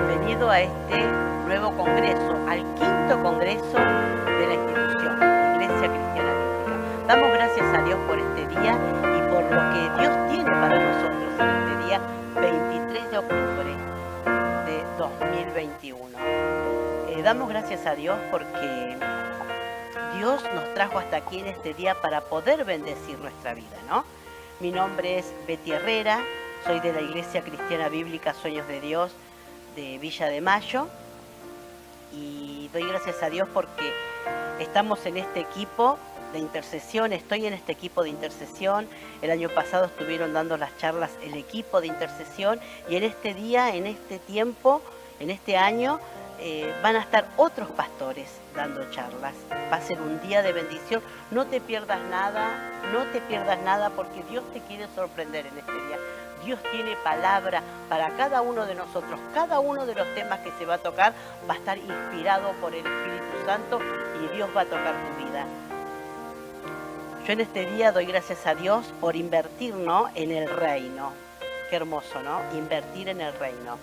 bienvenido a este nuevo congreso, al quinto congreso de la institución, Iglesia Cristiana Bíblica. Damos gracias a Dios por este día y por lo que Dios tiene para nosotros en este día 23 de octubre de 2021. Damos gracias a Dios porque Dios nos trajo hasta aquí en este día para poder bendecir nuestra vida, ¿no? Mi nombre es Betty Herrera, soy de la Iglesia Cristiana Bíblica Sueños de Dios de Villa de Mayo y doy gracias a Dios porque estamos en este equipo de intercesión, estoy en este equipo de intercesión. El año pasado estuvieron dando las charlas el equipo de intercesión y en este día, en este tiempo, en este año, van a estar otros pastores dando charlas. Va a ser un día de bendición. No te pierdas nada porque Dios te quiere sorprender en este día. Dios tiene palabra para cada uno de nosotros. Cada uno de los temas que se va a tocar va a estar inspirado por el Espíritu Santo y Dios va a tocar tu vida. Yo en este día doy gracias a Dios por invertir, ¿no?, en el reino. Qué hermoso, ¿no? Invertir en el reino.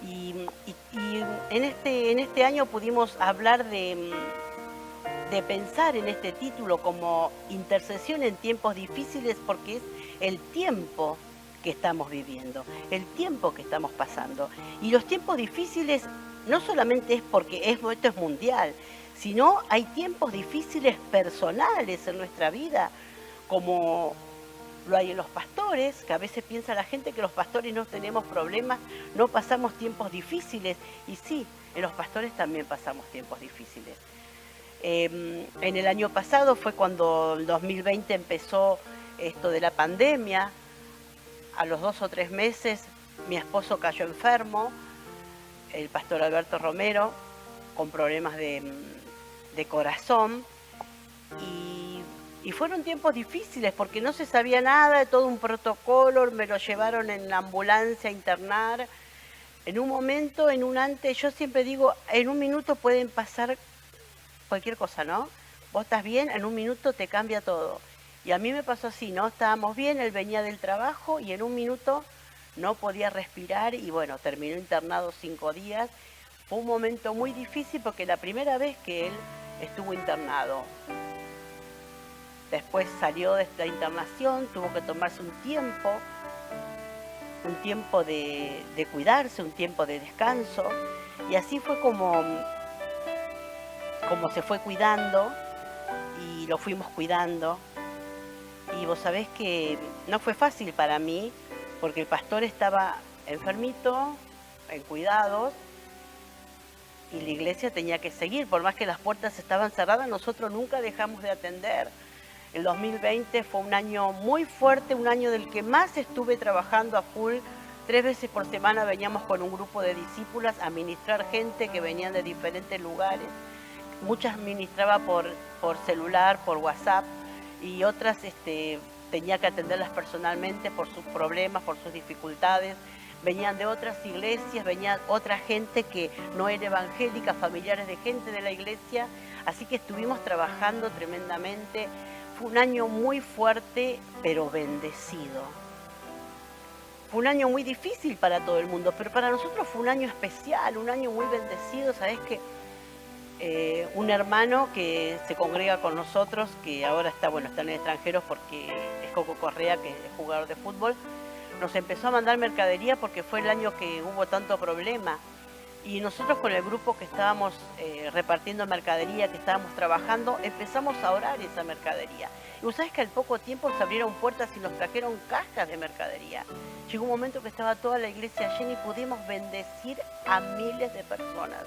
Y en este año pudimos hablar de pensar en este título como intercesión en tiempos difíciles, porque es el tiempo que estamos viviendo, el tiempo que estamos pasando. Y los tiempos difíciles no solamente es porque esto es mundial, sino hay tiempos difíciles personales en nuestra vida, como lo hay en los pastores, que a veces piensa la gente que los pastores no tenemos problemas, no pasamos tiempos difíciles. Y sí, en los pastores también pasamos tiempos difíciles. En el año pasado fue cuando el 2020 empezó esto de la pandemia. A los 2 o 3 meses mi esposo cayó enfermo, el pastor Alberto Romero, con problemas de corazón. Y fueron tiempos difíciles porque no se sabía nada, de todo un protocolo, me lo llevaron en la ambulancia a internar. En un momento, en un antes, yo siempre digo, en un minuto pueden pasar cualquier cosa, ¿no? Vos estás bien, en un minuto te cambia todo. Y a mí me pasó así, ¿no? Estábamos bien, él venía del trabajo y en un minuto no podía respirar y bueno, terminó internado 5 días. Fue un momento muy difícil porque la primera vez que él estuvo internado. Después salió de esta internación, tuvo que tomarse un tiempo de cuidarse, un tiempo de descanso. Y así fue como se fue cuidando y lo fuimos cuidando. Y vos sabés que no fue fácil para mí porque el pastor estaba enfermito, en cuidados, y la iglesia tenía que seguir. Por más que las puertas estaban cerradas, nosotros nunca dejamos de atender. El 2020 fue un año muy fuerte, un año del que más estuve trabajando a full. 3 veces por semana veníamos con un grupo de discípulas a ministrar gente que venían de diferentes lugares. Muchas ministraba por celular, por WhatsApp, y otras tenía que atenderlas personalmente por sus problemas, por sus dificultades. Venían de otras iglesias, venía otra gente que no era evangélica, familiares de gente de la iglesia. Así que estuvimos trabajando tremendamente. Fue un año muy fuerte, pero bendecido. Fue un año muy difícil para todo el mundo, pero para nosotros fue un año especial, un año muy bendecido. Sabés que un hermano que se congrega con nosotros, que ahora está en el extranjero porque es Coco Correa, que es jugador de fútbol, nos empezó a mandar mercadería porque fue el año que hubo tanto problema. Y nosotros con el grupo que estábamos repartiendo mercadería, que estábamos trabajando, empezamos a orar esa mercadería. Y vos sabés que al poco tiempo se abrieron puertas y nos trajeron cajas de mercadería. Llegó un momento que estaba toda la iglesia llena y pudimos bendecir a miles de personas,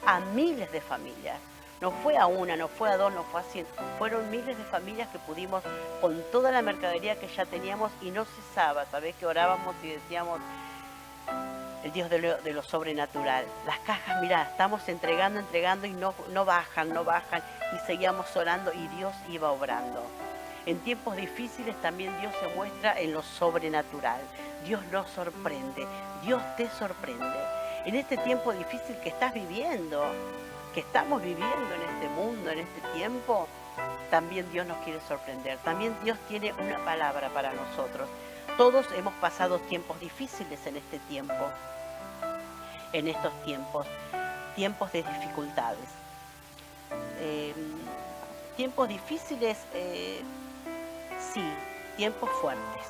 a miles de familias. No fue a una, no fue a 2, no fue a 100. Fueron miles de familias que pudimos, con toda la mercadería que ya teníamos, y no cesaba. Sabés que orábamos y decíamos, el Dios de lo sobrenatural. Las cajas, mirá, estamos entregando y no bajan, y seguíamos orando y Dios iba obrando. En tiempos difíciles también Dios se muestra en lo sobrenatural. Dios nos sorprende, Dios te sorprende. En este tiempo difícil que estás viviendo, que estamos viviendo en este mundo, en este tiempo, también Dios nos quiere sorprender. También Dios tiene una palabra para nosotros. Todos hemos pasado tiempos difíciles en este tiempo. en estos tiempos, tiempos de dificultades. Tiempos difíciles, sí, tiempos fuertes,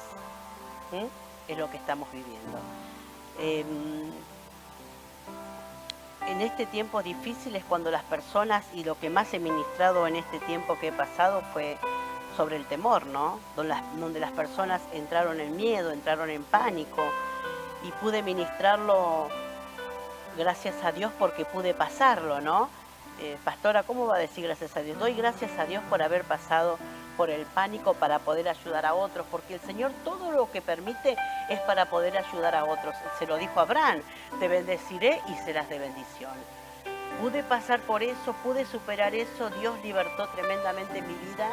es lo que estamos viviendo. En este tiempo difícil es cuando las personas, y lo que más he ministrado en este tiempo que he pasado fue sobre el temor, ¿no? Donde las personas entraron en miedo, entraron en pánico, y pude ministrarlo, gracias a Dios, porque pude pasarlo, ¿no? Pastora, ¿cómo va a decir gracias a Dios? Doy gracias a Dios por haber pasado por el pánico para poder ayudar a otros, porque el Señor todo lo que permite es para poder ayudar a otros. Se lo dijo a Abraham, te bendeciré y serás de bendición. Pude pasar por eso, pude superar eso, Dios libertó tremendamente mi vida,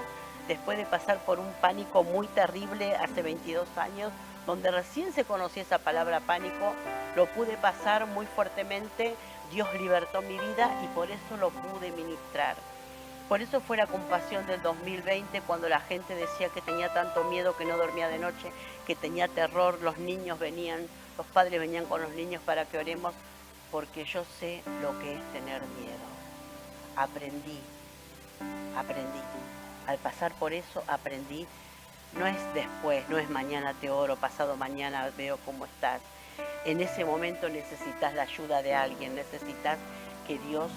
después de pasar por un pánico muy terrible hace 22 años, donde recién se conocía esa palabra pánico, lo pude pasar muy fuertemente, Dios libertó mi vida y por eso lo pude ministrar. Por eso fue la compasión del 2020, cuando la gente decía que tenía tanto miedo, que no dormía de noche, que tenía terror, los niños venían, los padres venían con los niños para que oremos, porque yo sé lo que es tener miedo. Aprendí. Al pasar por eso aprendí. No es después, no es mañana te oro, pasado mañana veo cómo estás. En ese momento necesitas la ayuda de alguien, necesitas que Dios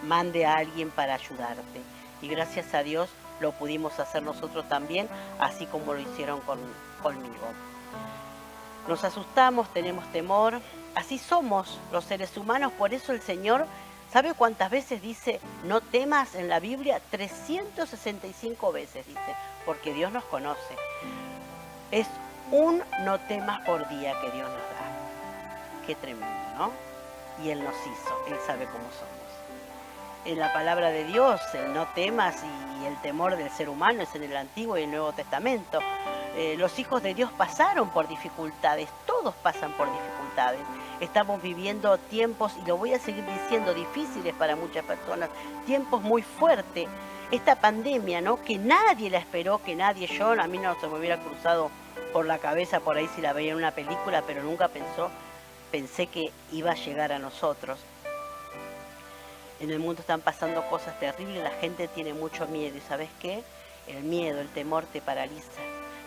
mande a alguien para ayudarte. Y gracias a Dios lo pudimos hacer nosotros también, así como lo hicieron conmigo. Nos asustamos, tenemos temor, así somos los seres humanos, por eso el Señor, ¿sabe cuántas veces dice no temas en la Biblia? 365 veces dice, porque Dios nos conoce. Es un no temas por día que Dios nos da. Qué tremendo, ¿no? Y Él nos hizo, Él sabe cómo somos. En la palabra de Dios, el no temas y el temor del ser humano es en el Antiguo y el Nuevo Testamento. Los hijos de Dios pasaron por dificultades, todos pasan por dificultades. Estamos viviendo tiempos, y lo voy a seguir diciendo, difíciles para muchas personas, tiempos muy fuertes. Esta pandemia, ¿no? Que nadie la esperó, que nadie, a mí no se me hubiera cruzado por la cabeza por ahí si la veía en una película, pero nunca pensé que iba a llegar a nosotros. En el mundo están pasando cosas terribles, la gente tiene mucho miedo, y ¿sabes qué? El miedo, el temor te paraliza,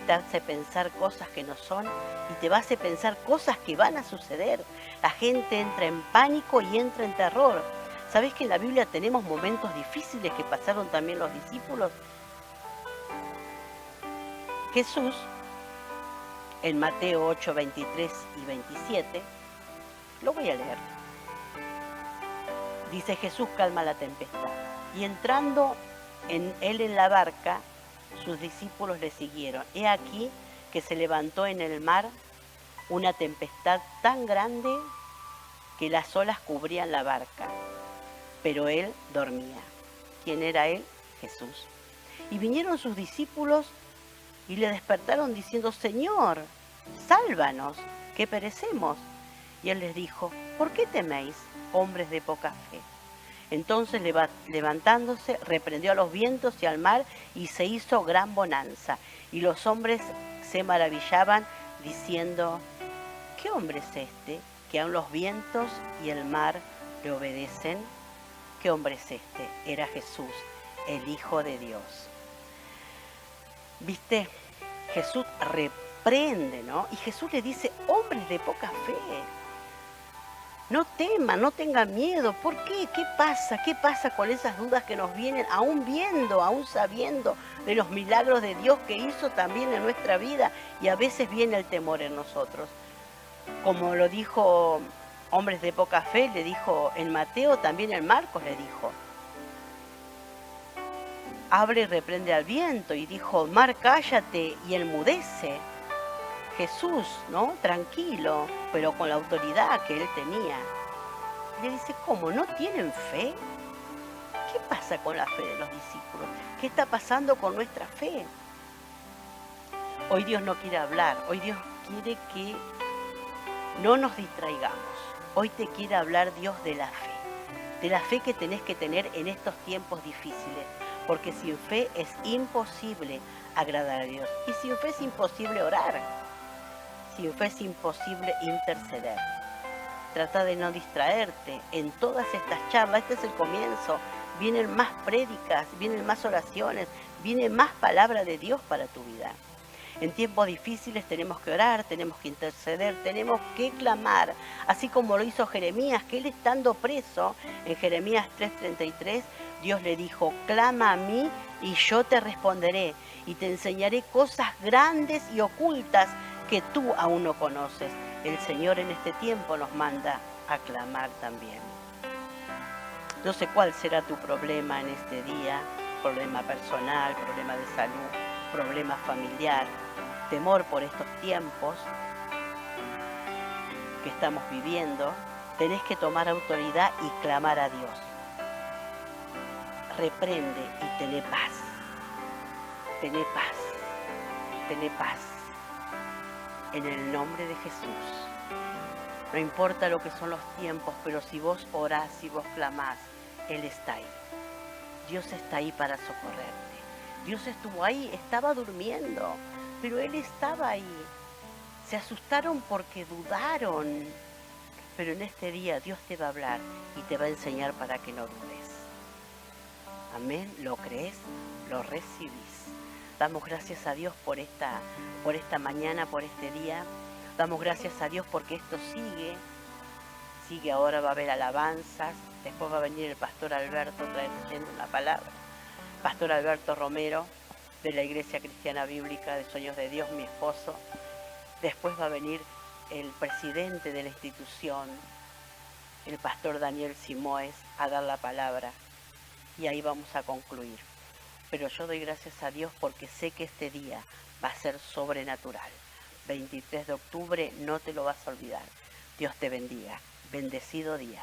te hace pensar cosas que no son y te hace pensar cosas que van a suceder. La gente entra en pánico y entra en terror. ¿Sabes que en la Biblia tenemos momentos difíciles que pasaron también los discípulos? Jesús, en Mateo 8, 23 y 27, lo voy a leer. Dice: Jesús calma la tempestad. Y entrando él en la barca, sus discípulos le siguieron. He aquí que se levantó en el mar una tempestad tan grande que las olas cubrían la barca, pero él dormía. ¿Quién era él? Jesús. Y vinieron sus discípulos y le despertaron diciendo: Señor, sálvanos, que perecemos. Y él les dijo: ¿por qué teméis, hombres de poca fe? Entonces, levantándose, reprendió a los vientos y al mar, y se hizo gran bonanza. Y los hombres se maravillaban, diciendo: ¿qué hombre es este, que aun los vientos y el mar le obedecen? ¿Qué hombre es este? Era Jesús, el Hijo de Dios. ¿Viste? Jesús reprende, ¿no? Y Jesús le dice: hombres de poca fe, no teman, no tengan miedo. ¿Por qué? ¿Qué pasa? ¿Qué pasa con esas dudas que nos vienen, aún viendo, aún sabiendo de los milagros de Dios que hizo también en nuestra vida? Y a veces viene el temor en nosotros. Como lo dijo hombres de poca fe, le dijo en Mateo, también en Marcos le dijo: abre y reprende al viento. Y dijo: mar, cállate, y enmudece. Jesús, ¿no? Tranquilo, pero con la autoridad que él tenía. Le dice: ¿cómo? ¿No tienen fe? ¿Qué pasa con la fe de los discípulos? ¿Qué está pasando con nuestra fe? Hoy Dios no quiere hablar, hoy Dios quiere que no nos distraigamos. Hoy te quiere hablar Dios de la fe que tenés que tener en estos tiempos difíciles, porque sin fe es imposible agradar a Dios, y sin fe es imposible orar. Sin fe es imposible interceder. trata de no distraerte. En todas estas charlas, este es el comienzo, vienen más prédicas, vienen más oraciones, viene más palabra de Dios para tu vida. En tiempos difíciles tenemos que orar, tenemos que interceder, tenemos que clamar, así como lo hizo Jeremías, que él estando preso, en Jeremías 3:33, Dios le dijo, clama a mí y yo te responderé y te enseñaré cosas grandes y ocultas que tú aún no conoces. El Señor en este tiempo nos manda a clamar también. No sé cuál será tu problema en este día, problema personal, problema de salud, problema familiar, temor por estos tiempos que estamos viviendo. Tenés que tomar autoridad y clamar a Dios. Reprende y tené paz. Tené paz. Tené paz. En el nombre de Jesús. No importa lo que son los tiempos, pero si vos orás, si vos clamás, Él está ahí. Dios está ahí para socorrerte. Dios estuvo ahí, estaba durmiendo, pero Él estaba ahí. Se asustaron porque dudaron. Pero en este día Dios te va a hablar y te va a enseñar para que no dudes. Amén. ¿Lo crees? ¿Lo recibís? Damos gracias a Dios por esta mañana, por este día. Damos gracias a Dios porque esto sigue, ahora va a haber alabanzas, después va a venir el pastor Alberto trayendo una palabra. Pastor Alberto Romero, de la Iglesia Cristiana Bíblica de Sueños de Dios, mi esposo. Después va a venir el presidente de la institución, el pastor Daniel Simoes, a dar la palabra. Y ahí vamos a concluir. Pero yo doy gracias a Dios porque sé que este día va a ser sobrenatural. 23 de octubre, no te lo vas a olvidar. Dios te bendiga. Bendecido día.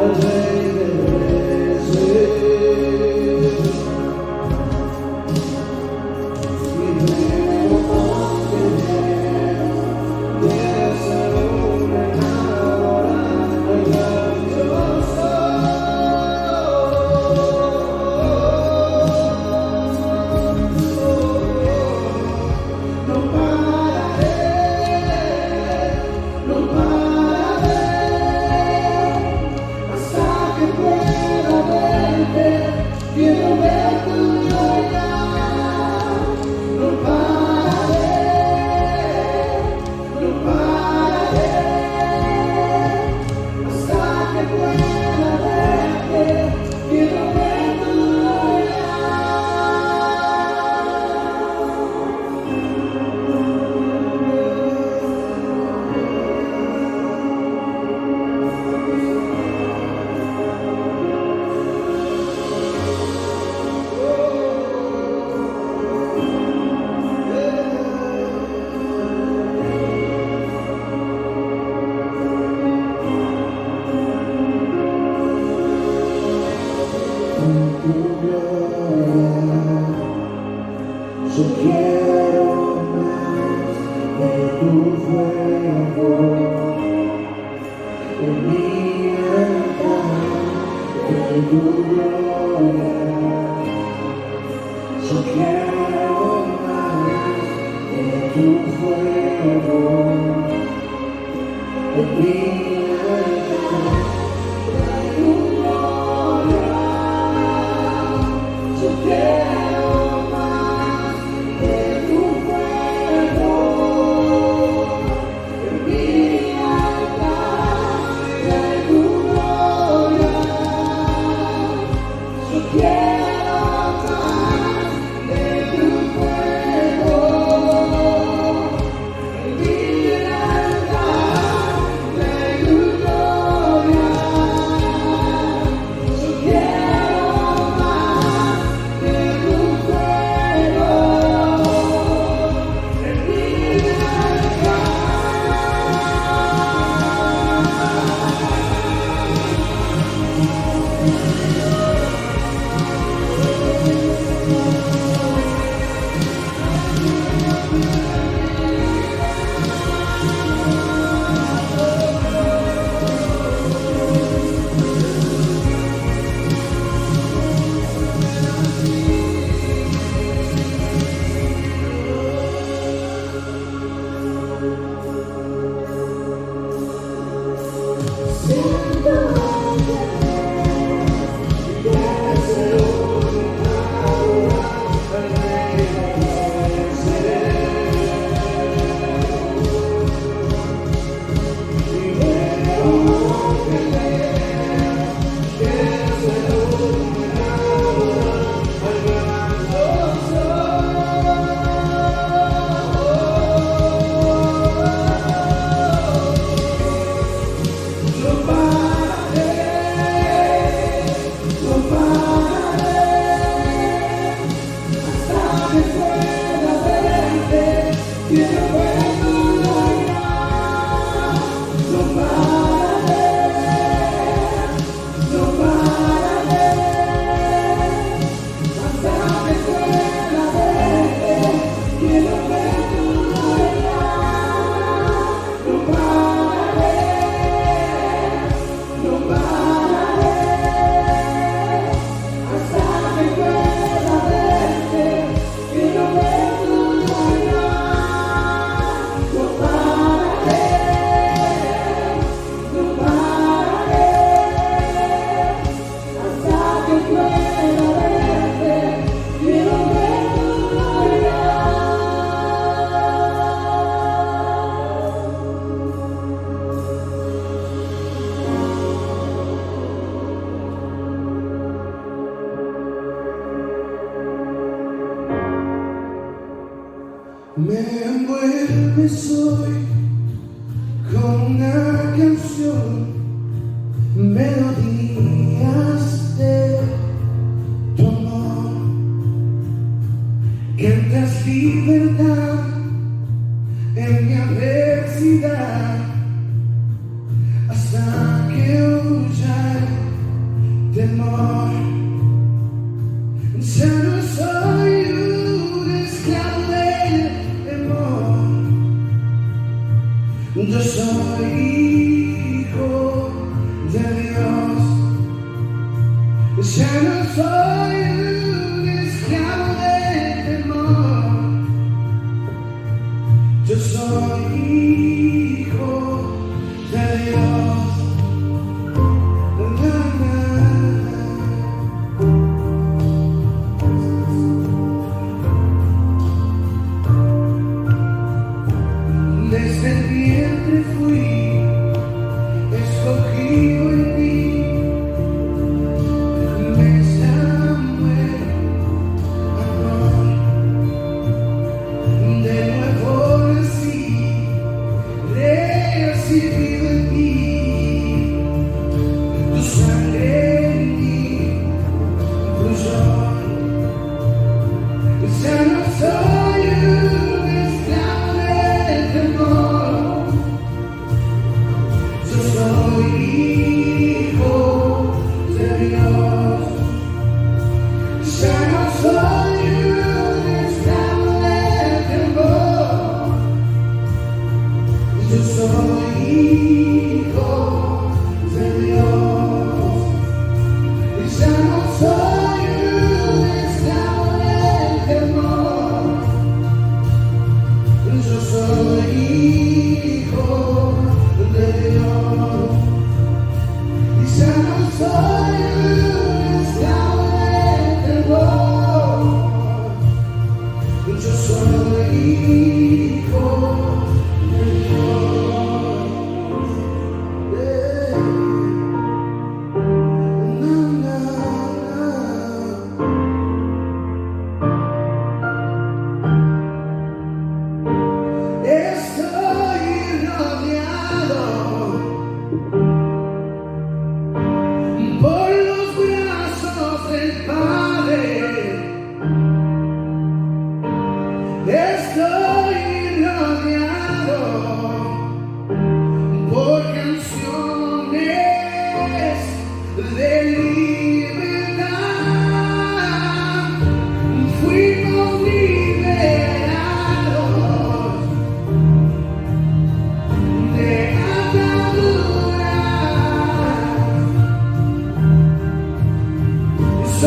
Al Rey de Reyes. Yo quiero más de tu fuego, en mi altar de tu gloria. Yo quiero más de tu fuego, en mi altar de tu gloria. Yo quiero más de tu fuego, en mi altar de tu gloria. Yo quiero más de tu fuego, en mi altar de tu gloria. Yo quiero más de tu fuego, en mi altar. Me envuelves hoy con una canción, melodías de tu amor. Cantas libertad en mi adversidad, hasta que huya el temor. Ya no soy un esclavo del temor, yo soy hijo de Dios. Ya no soy un esclavo del temor, yo soy hijo de Dios. Desde el vientre fui escogido en ti, me Samuel.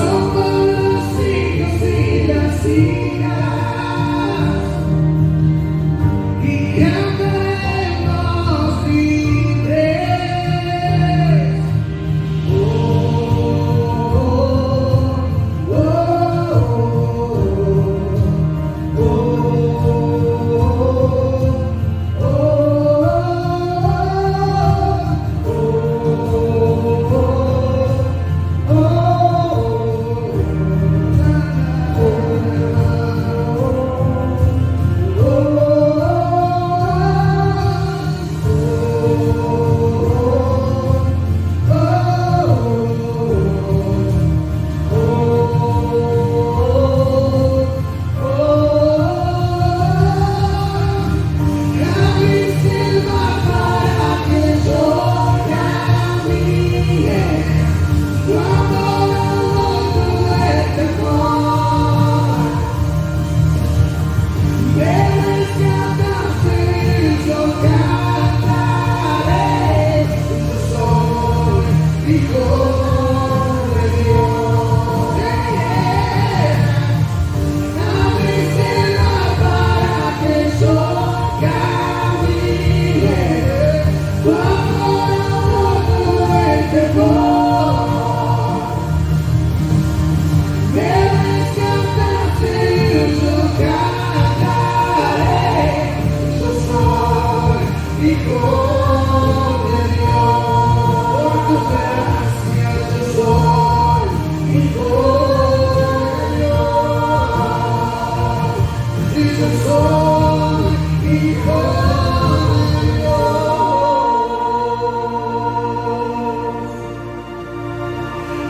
somos los hijos y las hijas, y cantaremos libres. Oh, oh, oh,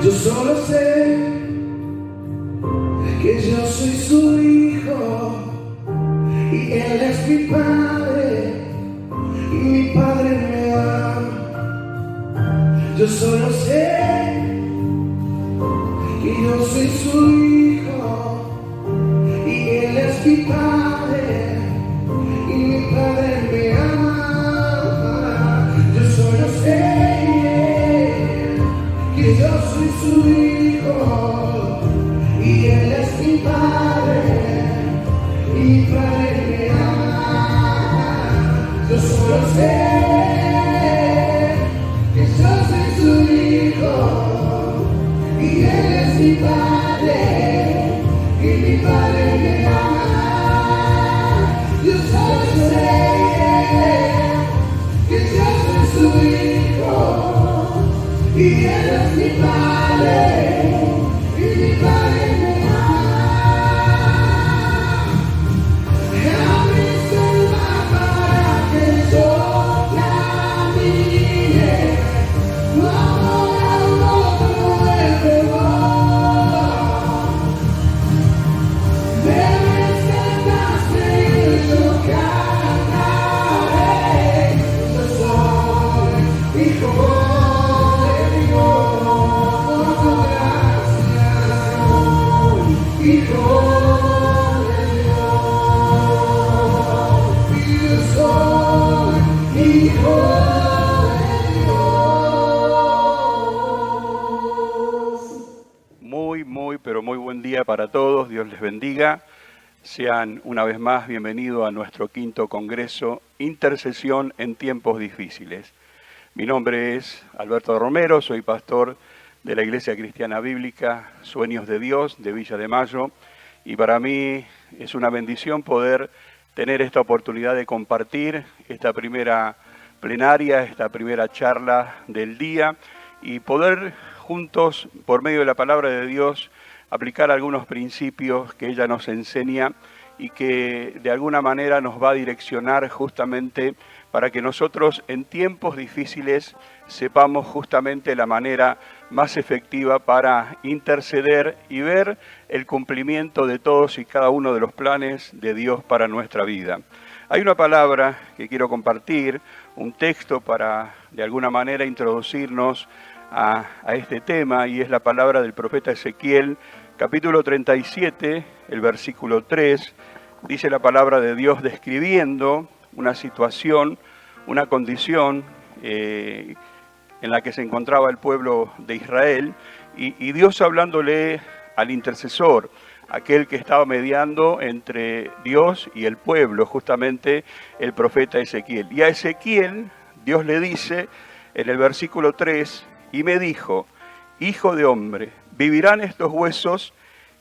yo solo sé que yo soy su hijo y él es mi padre y mi padre me ama. Yo solo sé que yo soy su hijo y él es mi padre y mi padre me ama. Yo solo sé que yo soy su hijo y él es mi padre y mi padre me ama. Yo solo sé que yo soy su hijo y él es mi padre y mi padre me ama. Yo solo sé que yo soy su hijo y él es mi padre y mi padre me ama. Abre su mano para que yo camine, no al otro el temor. Debes sentarse y yo cantaré. Yo soy hijo de Dios, por tu gracia soy hijo de Dios. Y yo soy hijo de Dios. Pero muy buen día para todos. Dios les bendiga. Sean una vez más bienvenidos a nuestro quinto congreso Intercesión en tiempos difíciles. Mi nombre es Alberto Romero, soy pastor de la Iglesia Cristiana Bíblica Sueños de Dios de Villa de Mayo, y para mí es una bendición poder tener esta oportunidad de compartir esta primera plenaria, esta primera charla del día, y poder juntos, por medio de la palabra de Dios, aplicar algunos principios que ella nos enseña y que de alguna manera nos va a direccionar justamente para que nosotros en tiempos difíciles sepamos justamente la manera más efectiva para interceder y ver el cumplimiento de todos y cada uno de los planes de Dios para nuestra vida. Hay una palabra que quiero compartir, un texto para de alguna manera introducirnos a este tema, y es la palabra del profeta Ezequiel, capítulo 37, el versículo 3, dice la palabra de Dios describiendo una situación, una condición en la que se encontraba el pueblo de Israel, y Dios hablándole al intercesor, aquel que estaba mediando entre Dios y el pueblo, justamente el profeta Ezequiel. Y a Ezequiel Dios le dice en el versículo 3, y me dijo, hijo de hombre, ¿vivirán estos huesos?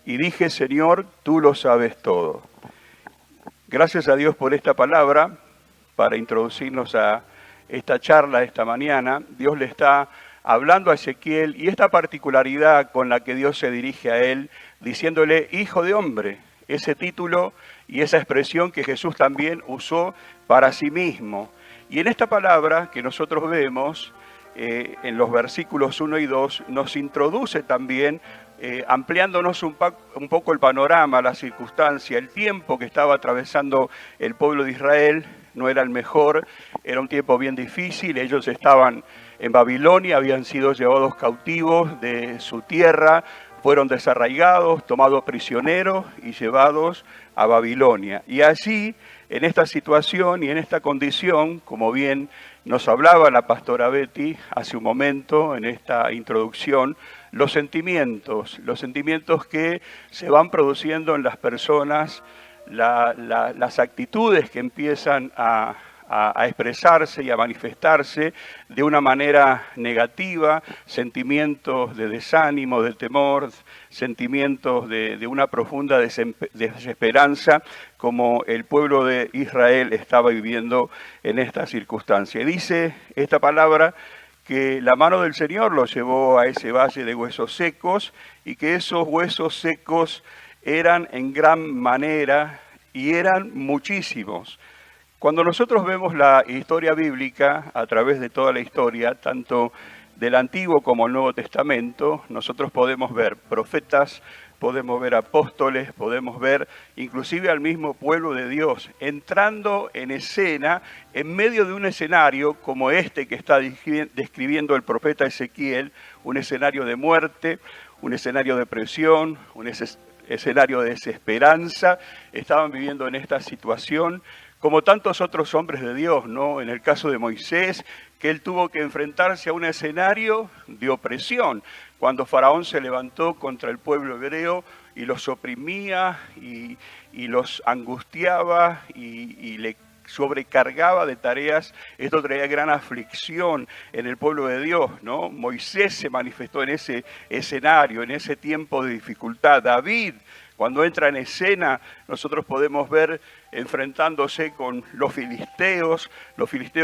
Y dije, Señor, tú lo sabes todo. Gracias a Dios por esta palabra, para introducirnos a esta charla esta mañana. Dios le está hablando a Ezequiel y esta particularidad con la que Dios se dirige a él, diciéndole, hijo de hombre, ese título y esa expresión que Jesús también usó para sí mismo. Y en esta palabra que nosotros vemos, en los versículos 1 y 2, nos introduce también, ampliándonos un poco el panorama, la circunstancia, el tiempo que estaba atravesando el pueblo de Israel. No era el mejor, era un tiempo bien difícil, ellos estaban en Babilonia, habían sido llevados cautivos de su tierra, fueron desarraigados, tomados prisioneros y llevados a Babilonia. Y allí, en esta situación y en esta condición, como bien nos hablaba la pastora Betty hace un momento en esta introducción, los sentimientos que se van produciendo en las personas, las actitudes que empiezan a expresarse y a manifestarse de una manera negativa, sentimientos de desánimo, de temor, sentimientos de una profunda desesperanza, como el pueblo de Israel estaba viviendo en esta circunstancia. Y dice esta palabra que la mano del Señor los llevó a ese valle de huesos secos y que esos huesos secos eran en gran manera y eran muchísimos. Cuando nosotros vemos la historia bíblica, a través de toda la historia, tanto del Antiguo como el Nuevo Testamento, nosotros podemos ver profetas, podemos ver apóstoles, podemos ver inclusive al mismo pueblo de Dios entrando en escena en medio de un escenario como este que está describiendo el profeta Ezequiel, un escenario de muerte, un escenario de presión, un escenario de desesperanza. Estaban viviendo en esta situación como tantos otros hombres de Dios, ¿no? En el caso de Moisés, que él tuvo que enfrentarse a un escenario de opresión, cuando Faraón se levantó contra el pueblo hebreo y los oprimía y los angustiaba y le sobrecargaba de tareas. Esto traía gran aflicción en el pueblo de Dios, ¿no? Moisés se manifestó en ese escenario, en ese tiempo de dificultad. David, cuando entra en escena, nosotros podemos ver enfrentándose con los filisteos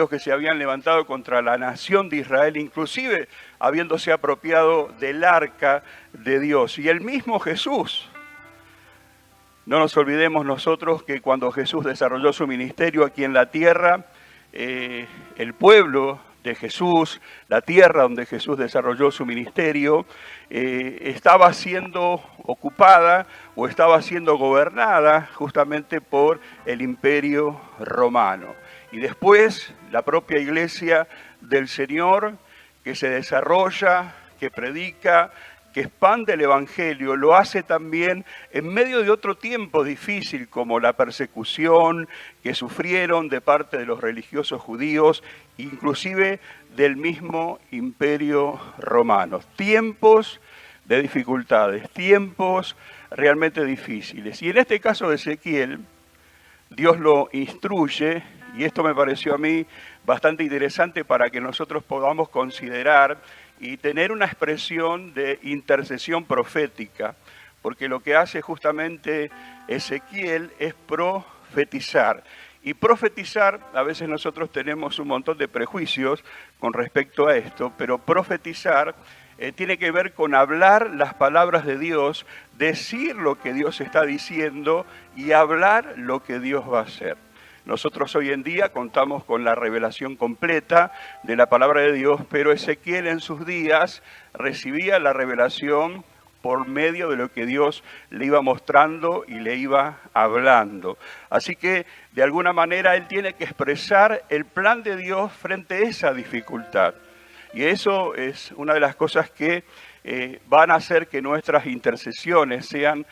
que se habían levantado contra la nación de Israel, inclusive habiéndose apropiado del arca de Dios. Y el mismo Jesús, no nos olvidemos nosotros que cuando Jesús desarrolló su ministerio aquí en la tierra, el pueblo de Jesús, la tierra donde Jesús desarrolló su ministerio, estaba siendo ocupada o estaba siendo gobernada justamente por el Imperio Romano. Y después la propia Iglesia del Señor, que se desarrolla, que predica, que expande el Evangelio, lo hace también en medio de otro tiempo difícil, como la persecución que sufrieron de parte de los religiosos judíos, inclusive del mismo Imperio Romano. Tiempos de dificultades, tiempos realmente difíciles. Y en este caso de Ezequiel, Dios lo instruye, y esto me pareció a mí bastante interesante para que nosotros podamos considerar y tener una expresión de intercesión profética, porque lo que hace justamente Ezequiel es profetizar. Y profetizar, a veces nosotros tenemos un montón de prejuicios con respecto a esto, pero profetizar tiene que ver con hablar las palabras de Dios, decir lo que Dios está diciendo y hablar lo que Dios va a hacer. Nosotros hoy en día contamos con la revelación completa de la palabra de Dios, pero Ezequiel en sus días recibía la revelación por medio de lo que Dios le iba mostrando y le iba hablando. Así que, de alguna manera, él tiene que expresar el plan de Dios frente a esa dificultad. Y eso es una de las cosas que van a hacer que nuestras intercesiones sean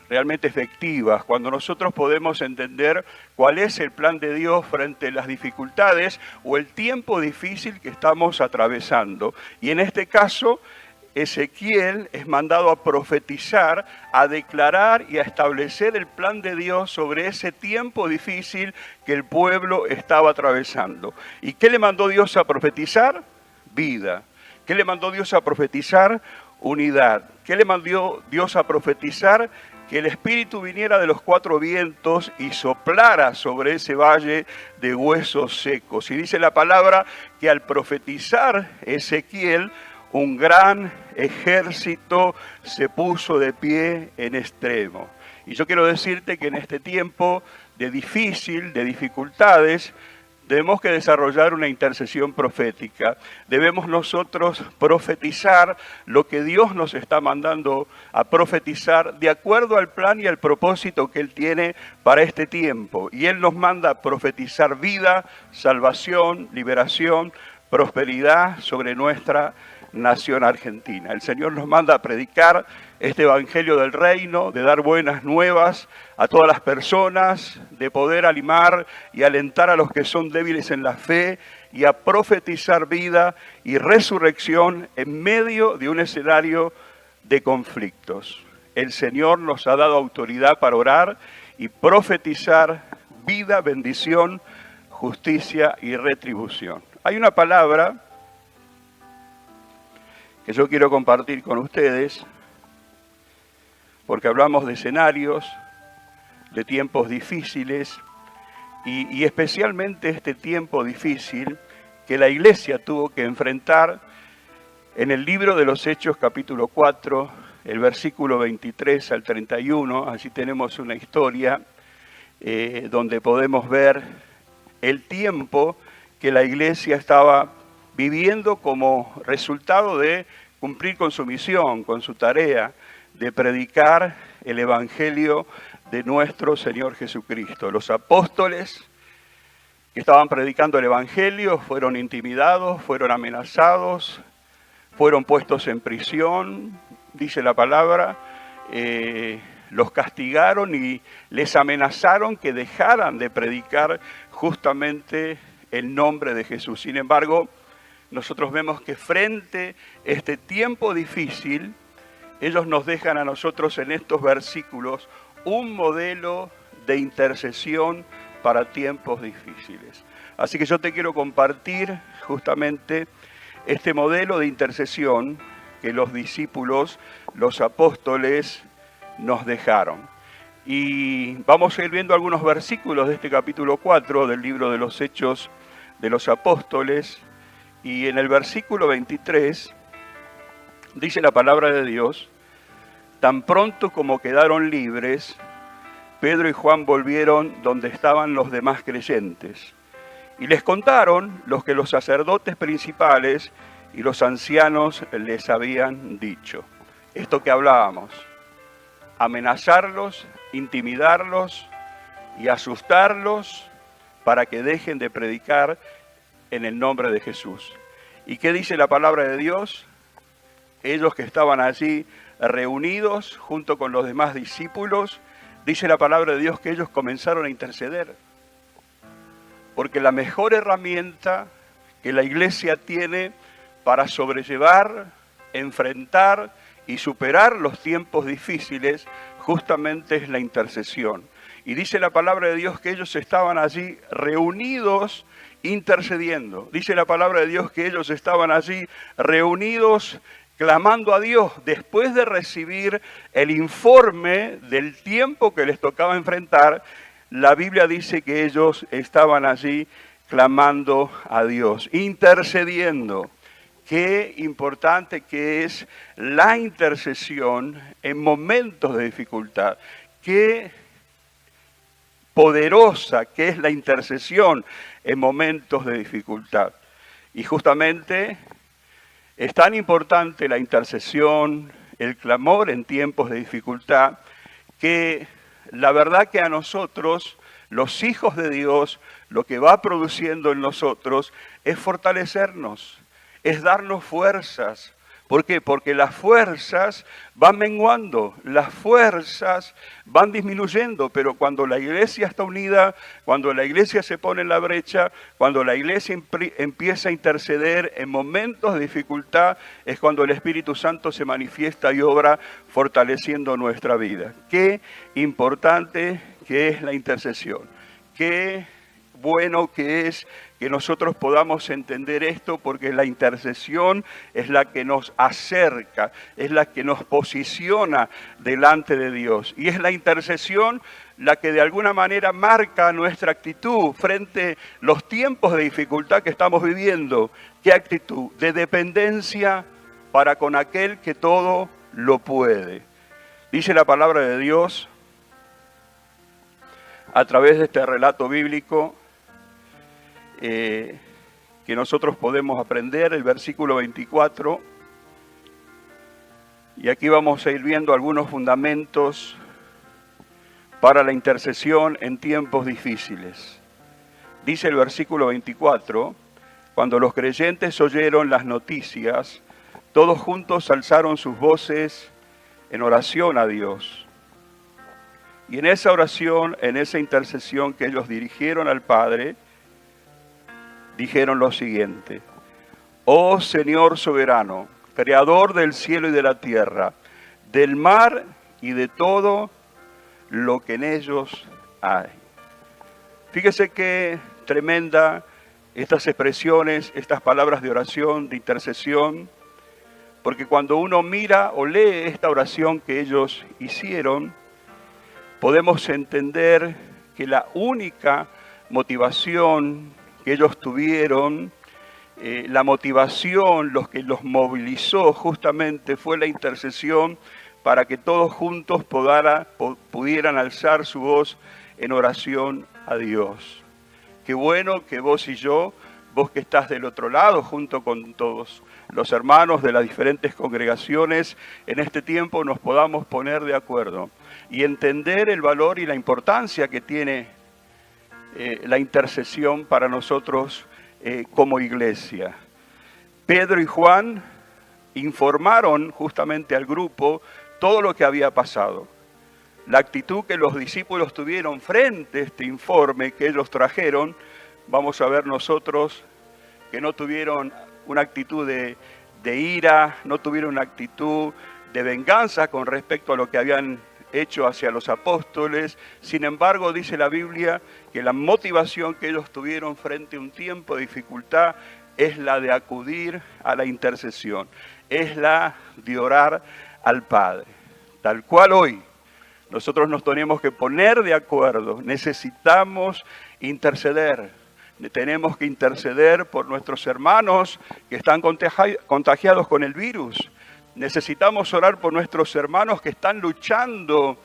realmente efectivas, cuando nosotros podemos entender cuál es el plan de Dios frente a las dificultades o el tiempo difícil que estamos atravesando. Y en este caso, Ezequiel es mandado a profetizar, a declarar y a establecer el plan de Dios sobre ese tiempo difícil que el pueblo estaba atravesando. ¿Y qué le mandó Dios a profetizar? Vida. ¿Qué le mandó Dios a profetizar? Unidad. ¿Qué le mandó Dios a profetizar? Que el Espíritu viniera de los cuatro vientos y soplara sobre ese valle de huesos secos. Y dice la palabra que al profetizar Ezequiel, un gran ejército se puso de pie en extremo. Y yo quiero decirte que en este tiempo de dificultades, debemos que desarrollar una intercesión profética. Debemos nosotros profetizar lo que Dios nos está mandando a profetizar de acuerdo al plan y al propósito que Él tiene para este tiempo. Y Él nos manda a profetizar vida, salvación, liberación, prosperidad sobre nuestra nación argentina. El Señor nos manda a predicar este evangelio del reino, de dar buenas nuevas a todas las personas, de poder animar y alentar a los que son débiles en la fe y a profetizar vida y resurrección en medio de un escenario de conflictos. El Señor nos ha dado autoridad para orar y profetizar vida, bendición, justicia y retribución. Hay una palabra que yo quiero compartir con ustedes, porque hablamos de escenarios, de tiempos difíciles, y especialmente este tiempo difícil que la iglesia tuvo que enfrentar en el libro de los Hechos, capítulo 4, el versículo 23 al 31, allí tenemos una historia donde podemos ver el tiempo que la iglesia estaba viviendo como resultado de cumplir con su misión, con su tarea de predicar el evangelio de nuestro Señor Jesucristo. Los apóstoles que estaban predicando el evangelio fueron intimidados, fueron amenazados, fueron puestos en prisión, dice la palabra, los castigaron y les amenazaron que dejaran de predicar justamente el nombre de Jesús. Sin embargo, nosotros vemos que frente a este tiempo difícil, ellos nos dejan a nosotros en estos versículos un modelo de intercesión para tiempos difíciles. Así que yo te quiero compartir justamente este modelo de intercesión que los discípulos, los apóstoles, nos dejaron. Y vamos a ir viendo algunos versículos de este capítulo 4 del libro de los Hechos de los Apóstoles. Y en el versículo 23 dice la palabra de Dios: tan pronto como quedaron libres, Pedro y Juan volvieron donde estaban los demás creyentes. Y les contaron lo que los sacerdotes principales y los ancianos les habían dicho. Esto que hablábamos, amenazarlos, intimidarlos y asustarlos para que dejen de predicar en el nombre de Jesús. ¿Y qué dice la palabra de Dios? Ellos que estaban allí reunidos junto con los demás discípulos, dice la palabra de Dios que ellos comenzaron a interceder. Porque la mejor herramienta que la iglesia tiene para sobrellevar, enfrentar y superar los tiempos difíciles, justamente es la intercesión. Y dice la palabra de Dios que ellos estaban allí reunidos intercediendo. Dice la palabra de Dios que ellos estaban allí reunidos clamando a Dios después de recibir el informe del tiempo que les tocaba enfrentar. La Biblia dice que ellos estaban allí clamando a Dios, intercediendo. Qué importante que es la intercesión en momentos de dificultad. Qué poderosa que es la intercesión en momentos de dificultad. Y justamente es tan importante la intercesión, el clamor en tiempos de dificultad, que la verdad que a nosotros, los hijos de Dios, lo que va produciendo en nosotros es fortalecernos, es darnos fuerzas, ¿Por qué? Porque las fuerzas van menguando, las fuerzas van disminuyendo, pero cuando la iglesia está unida, cuando la iglesia se pone en la brecha, cuando la iglesia empieza a interceder en momentos de dificultad, es cuando el Espíritu Santo se manifiesta y obra fortaleciendo nuestra vida. Qué importante que es la intercesión, qué bueno que es que nosotros podamos entender esto, porque la intercesión es la que nos acerca, es la que nos posiciona delante de Dios. Y es la intercesión la que de alguna manera marca nuestra actitud frente a los tiempos de dificultad que estamos viviendo. ¿Qué actitud? De dependencia para con aquel que todo lo puede. Dice la palabra de Dios a través de este relato bíblico, que nosotros podemos aprender, el versículo 24, y aquí vamos a ir viendo algunos fundamentos para la intercesión en tiempos difíciles. Dice el versículo 24, cuando los creyentes oyeron las noticias, todos juntos alzaron sus voces en oración a Dios. Y en esa oración, en esa intercesión que ellos dirigieron al Padre, dijeron lo siguiente: oh Señor soberano, creador del cielo y de la tierra, del mar y de todo lo que en ellos hay. Fíjese qué tremenda estas expresiones, estas palabras de oración, de intercesión, porque cuando uno mira o lee esta oración que ellos hicieron, podemos entender que la única motivación que ellos tuvieron, la motivación, lo que los movilizó justamente fue la intercesión para que todos juntos pudieran alzar su voz en oración a Dios. Qué bueno que vos y yo, vos que estás del otro lado, junto con todos los hermanos de las diferentes congregaciones, en este tiempo nos podamos poner de acuerdo y entender el valor y la importancia que tiene la intercesión para nosotros como iglesia. Pedro y Juan informaron justamente al grupo todo lo que había pasado. La actitud que los discípulos tuvieron frente a este informe que ellos trajeron, vamos a ver nosotros que no tuvieron una actitud de ira, no tuvieron una actitud de venganza con respecto a lo que habían hecho hacia los apóstoles. Sin embargo, dice la Biblia que la motivación que ellos tuvieron frente a un tiempo de dificultad es la de acudir a la intercesión, es la de orar al Padre. Tal cual hoy nosotros nos tenemos que poner de acuerdo, necesitamos interceder, tenemos que interceder por nuestros hermanos que están contagiados con el virus. Necesitamos orar por nuestros hermanos que están luchando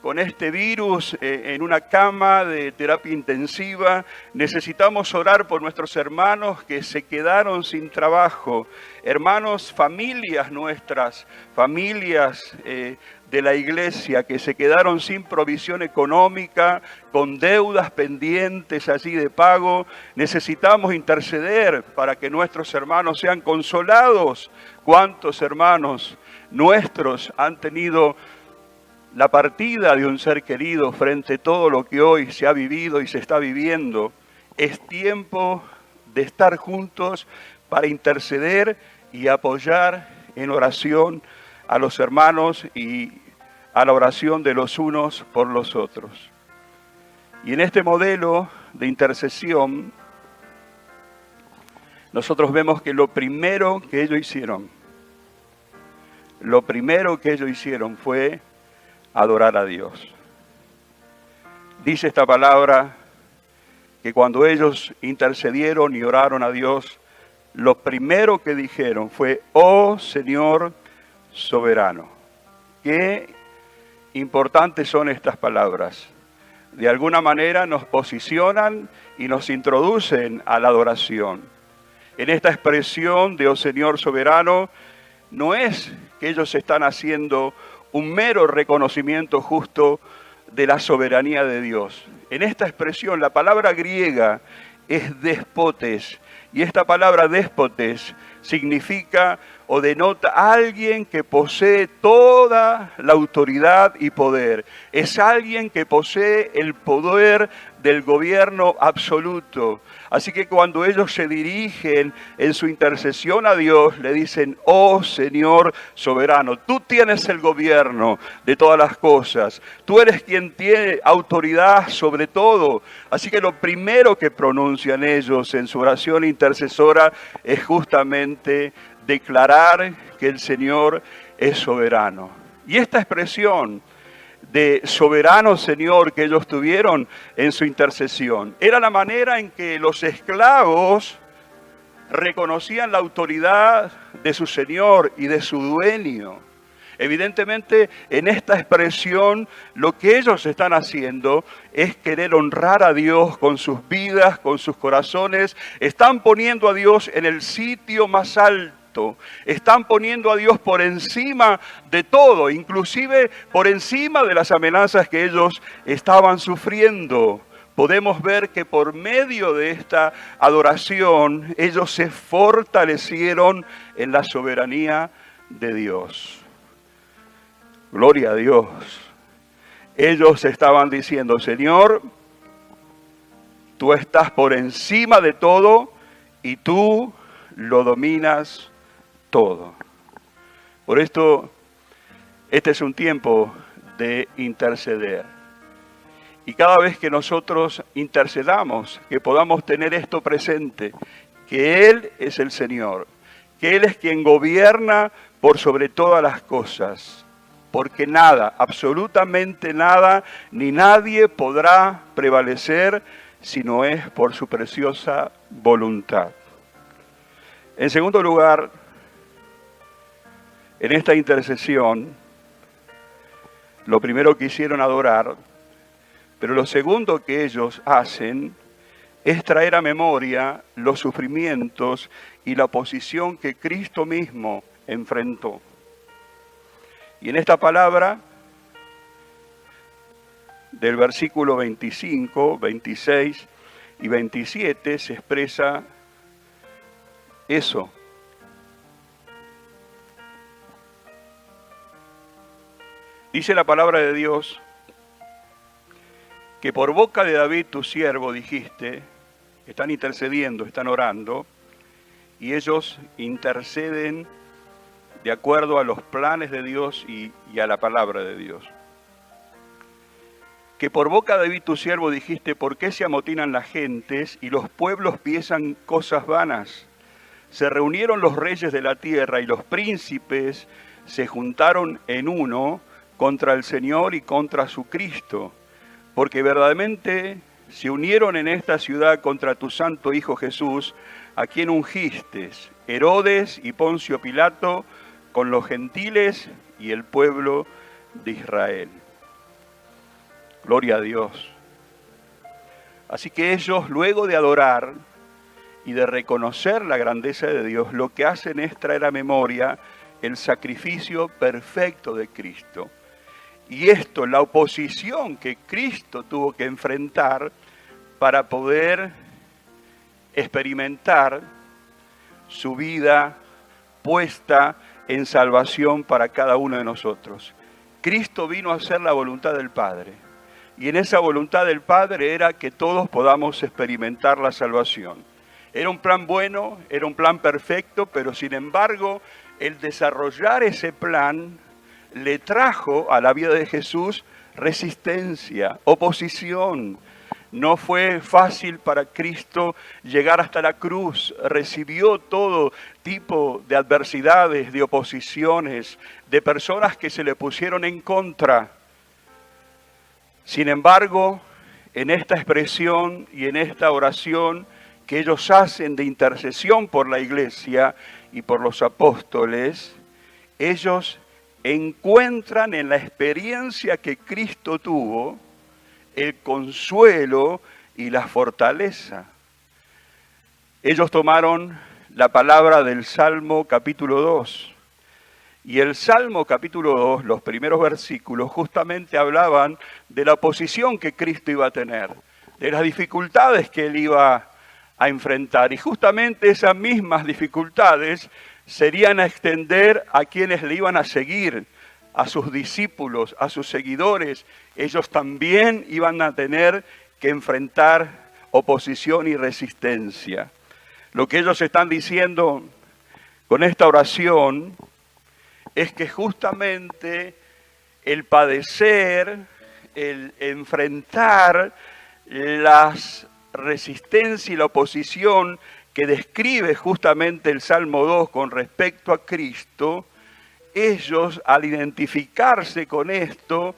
con este virus en una cama de terapia intensiva. Necesitamos orar por nuestros hermanos que se quedaron sin trabajo. Hermanos, familias nuestras, familias de la iglesia que se quedaron sin provisión económica, con deudas pendientes allí de pago. Necesitamos interceder para que nuestros hermanos sean consolados. ¿Cuántos hermanos nuestros han tenido la partida de un ser querido frente a todo lo que hoy se ha vivido y se está viviendo? Es tiempo de estar juntos para interceder y apoyar en oración a los hermanos y a la oración de los unos por los otros. Y en este modelo de intercesión, nosotros vemos que lo primero que ellos hicieron fue adorar a Dios. Dice esta palabra que cuando ellos intercedieron y oraron a Dios, lo primero que dijeron fue: oh Señor soberano. Qué importantes son estas palabras. De alguna manera nos posicionan y nos introducen a la adoración. En esta expresión de oh Señor soberano, no es que ellos están haciendo un mero reconocimiento justo de la soberanía de Dios. En esta expresión, la palabra griega es despotes, y esta palabra despotes significa o denota a alguien que posee toda la autoridad y poder. Es alguien que posee el poder del gobierno absoluto. Así que cuando ellos se dirigen en su intercesión a Dios, le dicen: oh Señor soberano, tú tienes el gobierno de todas las cosas. Tú eres quien tiene autoridad sobre todo. Así que lo primero que pronuncian ellos en su oración intercesora es justamente declarar que el Señor es soberano. Y esta expresión de soberano Señor que ellos tuvieron en su intercesión era la manera en que los esclavos reconocían la autoridad de su Señor y de su dueño. Evidentemente, en esta expresión, lo que ellos están haciendo es querer honrar a Dios con sus vidas, con sus corazones. Están poniendo a Dios en el sitio más alto. Están poniendo a Dios por encima de todo, inclusive por encima de las amenazas que ellos estaban sufriendo. Podemos ver que por medio de esta adoración, ellos se fortalecieron en la soberanía de Dios. Gloria a Dios. Ellos estaban diciendo: Señor, tú estás por encima de todo y tú lo dominas todo. Por esto, este es un tiempo de interceder. Y cada vez que nosotros intercedamos, que podamos tener esto presente, que Él es el Señor, que Él es quien gobierna por sobre todas las cosas. Porque nada, absolutamente nada, ni nadie podrá prevalecer si no es por su preciosa voluntad. En segundo lugar, en esta intercesión, lo primero que hicieron adorar, pero lo segundo que ellos hacen es traer a memoria los sufrimientos y la oposición que Cristo mismo enfrentó. Y en esta palabra, del versículo 25, 26 y 27, se expresa eso. Dice la palabra de Dios que por boca de David tu siervo dijiste, están intercediendo, están orando, y ellos interceden de acuerdo a los planes de Dios y a la palabra de Dios. Que por boca de David tu siervo dijiste: ¿por qué se amotinan las gentes y los pueblos piensan cosas vanas? Se reunieron los reyes de la tierra y los príncipes se juntaron en uno contra el Señor y contra su Cristo, porque verdaderamente se unieron en esta ciudad contra tu santo Hijo Jesús, a quien ungiste, Herodes y Poncio Pilato, con los gentiles y el pueblo de Israel. Gloria a Dios. Así que ellos, luego de adorar y de reconocer la grandeza de Dios, lo que hacen es traer a memoria el sacrificio perfecto de Cristo. Y esto, la oposición que Cristo tuvo que enfrentar para poder experimentar su vida puesta en salvación para cada uno de nosotros. Cristo vino a hacer la voluntad del Padre. Y en esa voluntad del Padre era que todos podamos experimentar la salvación. Era un plan bueno, era un plan perfecto, pero sin embargo, el desarrollar ese plan le trajo a la vida de Jesús resistencia, oposición. No fue fácil para Cristo llegar hasta la cruz. Recibió todo tipo de adversidades, de oposiciones, de personas que se le pusieron en contra. Sin embargo, en esta expresión y en esta oración que ellos hacen de intercesión por la iglesia y por los apóstoles, ellos encuentran en la experiencia que Cristo tuvo el consuelo y la fortaleza. Ellos tomaron la palabra del Salmo capítulo 2. Y el Salmo capítulo 2, los primeros versículos, justamente hablaban de la oposición que Cristo iba a tener, de las dificultades que Él iba a enfrentar. Y justamente esas mismas dificultades serían a extender a quienes le iban a seguir, a sus discípulos, a sus seguidores. Ellos también iban a tener que enfrentar oposición y resistencia. Lo que ellos están diciendo con esta oración es que justamente el padecer, el enfrentar las resistencias y la oposición que describe justamente el Salmo 2 con respecto a Cristo, ellos al identificarse con esto,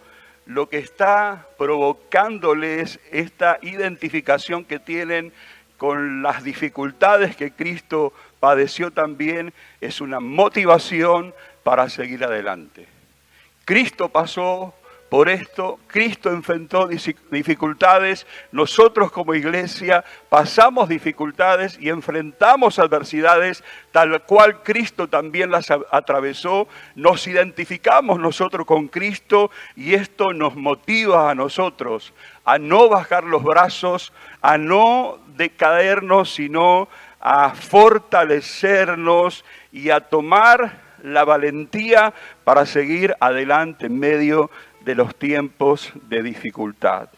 lo que está provocándoles esta identificación que tienen con las dificultades que Cristo padeció también, es una motivación para seguir adelante. Cristo pasó por esto, Cristo enfrentó dificultades, nosotros como iglesia pasamos dificultades y enfrentamos adversidades tal cual Cristo también las atravesó, nos identificamos nosotros con Cristo y esto nos motiva a nosotros a no bajar los brazos, a no decaernos, sino a fortalecernos y a tomar la valentía para seguir adelante en medio de los tiempos de dificultad.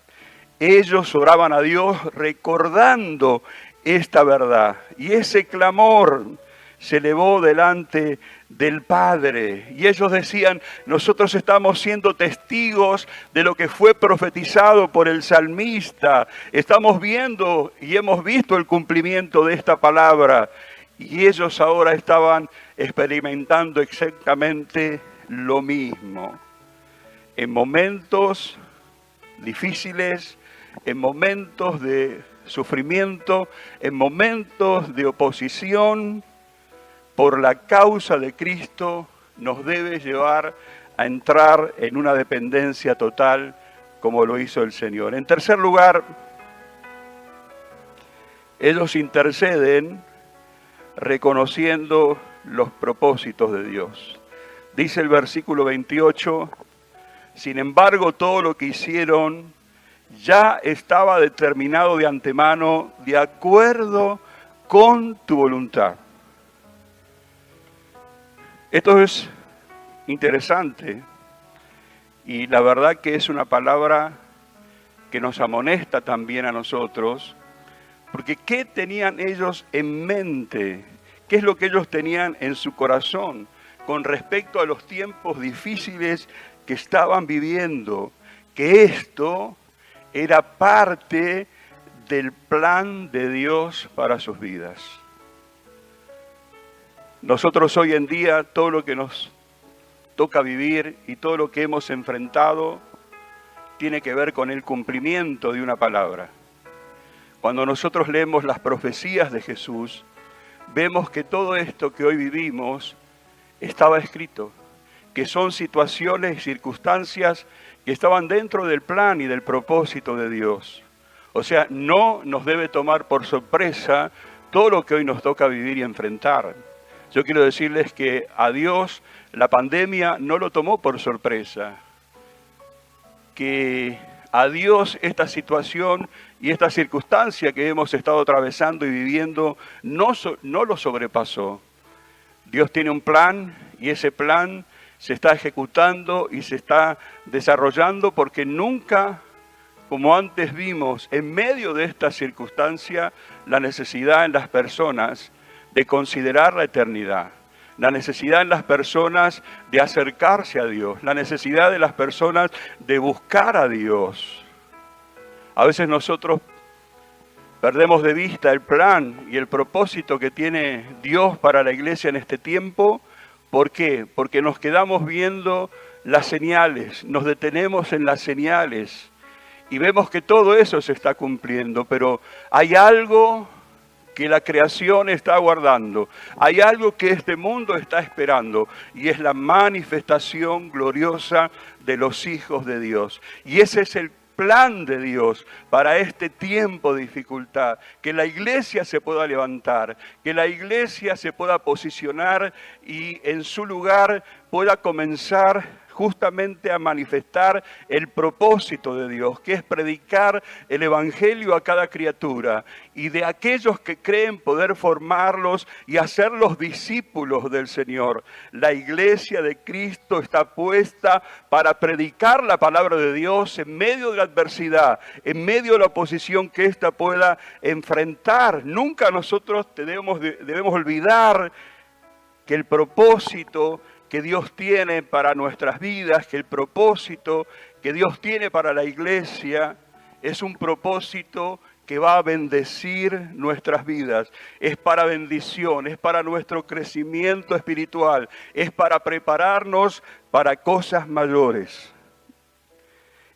Ellos oraban a Dios recordando esta verdad y ese clamor se elevó delante del Padre y ellos decían: nosotros estamos siendo testigos de lo que fue profetizado por el salmista, estamos viendo y hemos visto el cumplimiento de esta palabra. Y ellos ahora estaban experimentando exactamente lo mismo. En momentos difíciles, en momentos de sufrimiento, en momentos de oposición, por la causa de Cristo, nos debe llevar a entrar en una dependencia total, como lo hizo el Señor. En tercer lugar, ellos interceden reconociendo los propósitos de Dios. Dice el versículo 28, sin embargo, todo lo que hicieron ya estaba determinado de antemano, de acuerdo con tu voluntad. Esto es interesante y la verdad que es una palabra que nos amonesta también a nosotros, porque ¿qué tenían ellos en mente? ¿Qué es lo que ellos tenían en su corazón con respecto a los tiempos difíciles que estaban viviendo? Que esto era parte del plan de Dios para sus vidas. Nosotros hoy en día, todo lo que nos toca vivir y todo lo que hemos enfrentado tiene que ver con el cumplimiento de una palabra. Cuando nosotros leemos las profecías de Jesús, vemos que todo esto que hoy vivimos estaba escrito, que son situaciones y circunstancias que estaban dentro del plan y del propósito de Dios. O sea, no nos debe tomar por sorpresa todo lo que hoy nos toca vivir y enfrentar. Yo quiero decirles que a Dios la pandemia no lo tomó por sorpresa, que a Dios esta situación y esta circunstancia que hemos estado atravesando y viviendo no lo sobrepasó. Dios tiene un plan y ese plan se está ejecutando y se está desarrollando porque nunca, como antes vimos, en medio de esta circunstancia, la necesidad en las personas de considerar la eternidad, la necesidad en las personas de acercarse a Dios, la necesidad de las personas de buscar a Dios. A veces nosotros perdemos de vista el plan y el propósito que tiene Dios para la iglesia en este tiempo. ¿Por qué? Porque nos quedamos viendo las señales, nos detenemos en las señales y vemos que todo eso se está cumpliendo, pero hay algo que la creación está aguardando, hay algo que este mundo está esperando y es la manifestación gloriosa de los hijos de Dios. Y ese es el plan de Dios para este tiempo de dificultad, que la iglesia se pueda levantar, que la iglesia se pueda posicionar y en su lugar pueda comenzar justamente a manifestar el propósito de Dios, que es predicar el Evangelio a cada criatura, y de aquellos que creen poder formarlos y hacerlos discípulos del Señor. La iglesia de Cristo está puesta para predicar la palabra de Dios en medio de la adversidad, en medio de la oposición que ésta pueda enfrentar. Nunca nosotros debemos olvidar que el propósito que Dios tiene para nuestras vidas, que el propósito que Dios tiene para la iglesia es un propósito que va a bendecir nuestras vidas. Es para bendición, es para nuestro crecimiento espiritual, es para prepararnos para cosas mayores.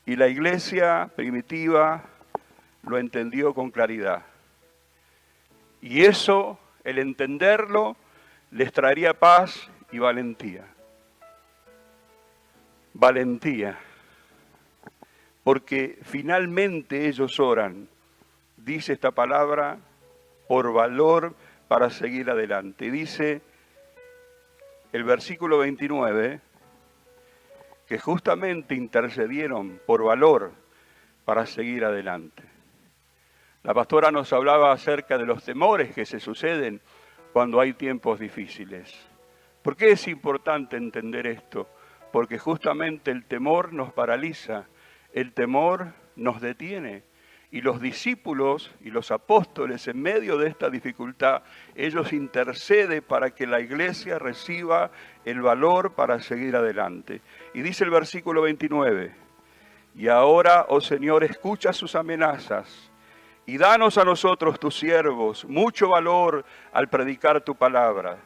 Y la iglesia primitiva lo entendió con claridad. Y eso, el entenderlo, les traería paz y valentía. Valentía. Porque finalmente ellos oran, dice esta palabra, por valor para seguir adelante. Y dice el versículo 29, que justamente intercedieron por valor para seguir adelante. La pastora nos hablaba acerca de los temores que se suceden cuando hay tiempos difíciles. ¿Por qué es importante entender esto? Porque justamente el temor nos paraliza, el temor nos detiene. Y los discípulos y los apóstoles, en medio de esta dificultad, ellos interceden para que la iglesia reciba el valor para seguir adelante. Y dice el versículo 29, y ahora, oh Señor, escucha sus amenazas, y danos a nosotros, tus siervos, mucho valor al predicar tu palabra.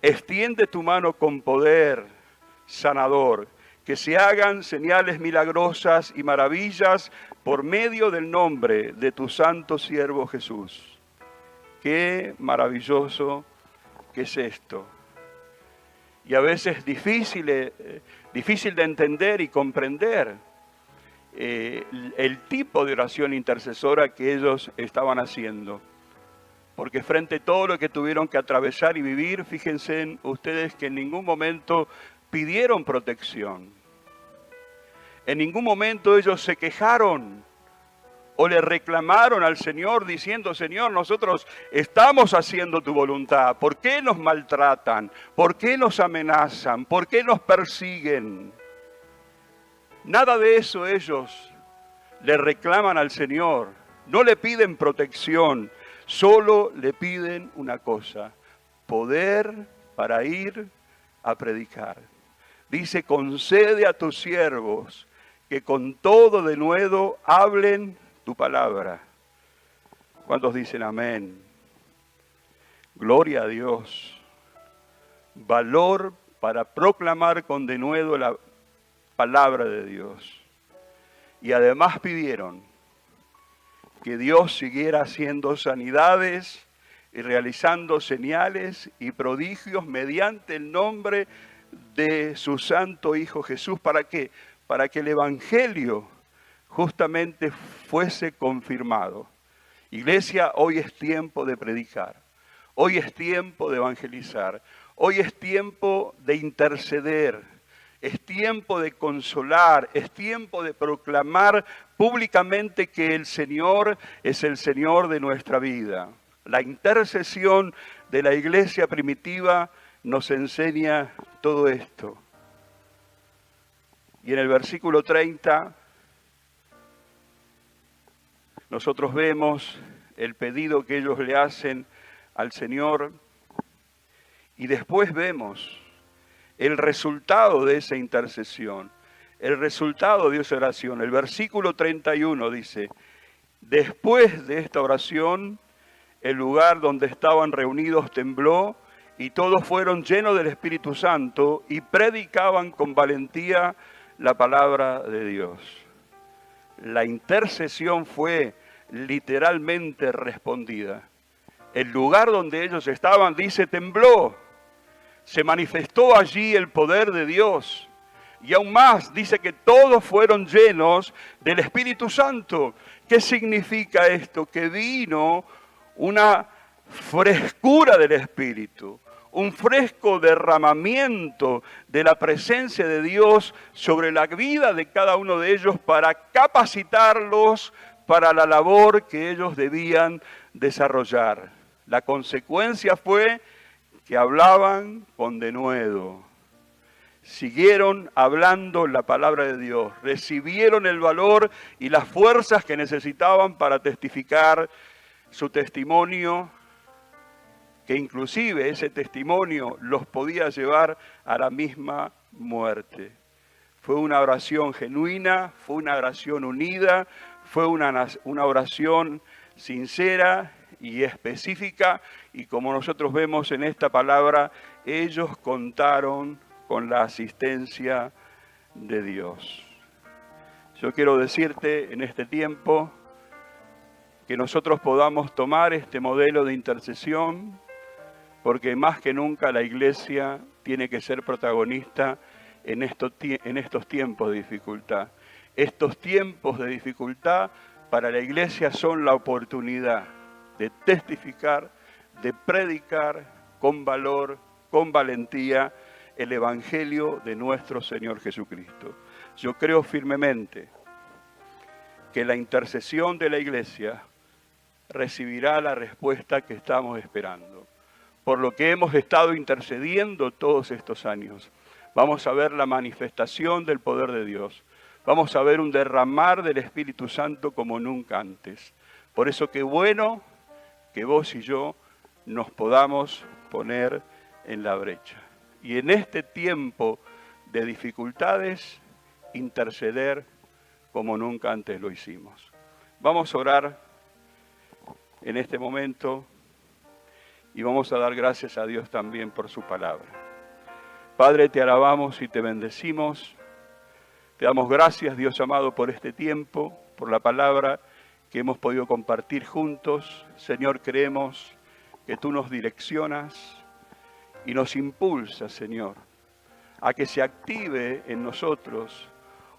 Extiende tu mano con poder sanador, que se hagan señales milagrosas y maravillas por medio del nombre de tu santo siervo Jesús. Qué maravilloso que es esto. Y a veces difícil de entender y comprender el tipo de oración intercesora que ellos estaban haciendo. Porque frente a todo lo que tuvieron que atravesar y vivir, fíjense ustedes que en ningún momento pidieron protección. En ningún momento ellos se quejaron o le reclamaron al Señor diciendo, Señor, nosotros estamos haciendo tu voluntad. ¿Por qué nos maltratan? ¿Por qué nos amenazan? ¿Por qué nos persiguen? Nada de eso ellos le reclaman al Señor. No le piden protección, solo le piden una cosa, poder para ir a predicar. Dice, concede a tus siervos que con todo denuedo hablen tu palabra. ¿Cuántos dicen amén? Gloria a Dios. Valor para proclamar con denuedo la palabra de Dios. Y además pidieron que Dios siguiera haciendo sanidades y realizando señales y prodigios mediante el nombre de su santo Hijo Jesús. ¿Para qué? Para que el Evangelio justamente fuese confirmado. Iglesia, hoy es tiempo de predicar. Hoy es tiempo de evangelizar. Hoy es tiempo de interceder. Es tiempo de consolar. Es tiempo de proclamar públicamente que el Señor es el Señor de nuestra vida. La intercesión de la iglesia primitiva nos enseña todo esto. Y en el versículo 30, nosotros vemos el pedido que ellos le hacen al Señor y después vemos el resultado de esa intercesión, el resultado de esa oración. El versículo 31 dice, después de esta oración, el lugar donde estaban reunidos tembló y todos fueron llenos del Espíritu Santo y predicaban con valentía la palabra de Dios. La intercesión fue literalmente respondida. El lugar donde ellos estaban, dice, tembló. Se manifestó allí el poder de Dios. Y aún más, dice que todos fueron llenos del Espíritu Santo. ¿Qué significa esto? Que vino una frescura del Espíritu, un fresco derramamiento de la presencia de Dios sobre la vida de cada uno de ellos para capacitarlos para la labor que ellos debían desarrollar. La consecuencia fue que hablaban con denuedo. Siguieron hablando la palabra de Dios, recibieron el valor y las fuerzas que necesitaban para testificar su testimonio, que inclusive ese testimonio los podía llevar a la misma muerte. Fue una oración genuina, fue una oración unida, fue una oración sincera y específica, y como nosotros vemos en esta palabra, ellos contaron con la asistencia de Dios. Yo quiero decirte en este tiempo que nosotros podamos tomar este modelo de intercesión, porque más que nunca la iglesia tiene que ser protagonista en estos tiempos de dificultad. Estos tiempos de dificultad para la iglesia son la oportunidad de testificar, de predicar con valor, con valentía, el Evangelio de nuestro Señor Jesucristo. Yo creo firmemente que la intercesión de la iglesia recibirá la respuesta que estamos esperando. Por lo que hemos estado intercediendo todos estos años, vamos a ver la manifestación del poder de Dios. Vamos a ver un derramar del Espíritu Santo como nunca antes. Por eso qué bueno que vos y yo nos podamos poner en la brecha. Y en este tiempo de dificultades, interceder como nunca antes lo hicimos. Vamos a orar en este momento y vamos a dar gracias a Dios también por su palabra. Padre, te alabamos y te bendecimos. Te damos gracias, Dios amado, por este tiempo, por la palabra que hemos podido compartir juntos. Señor, creemos que tú nos direccionas y nos impulsa, Señor, a que se active en nosotros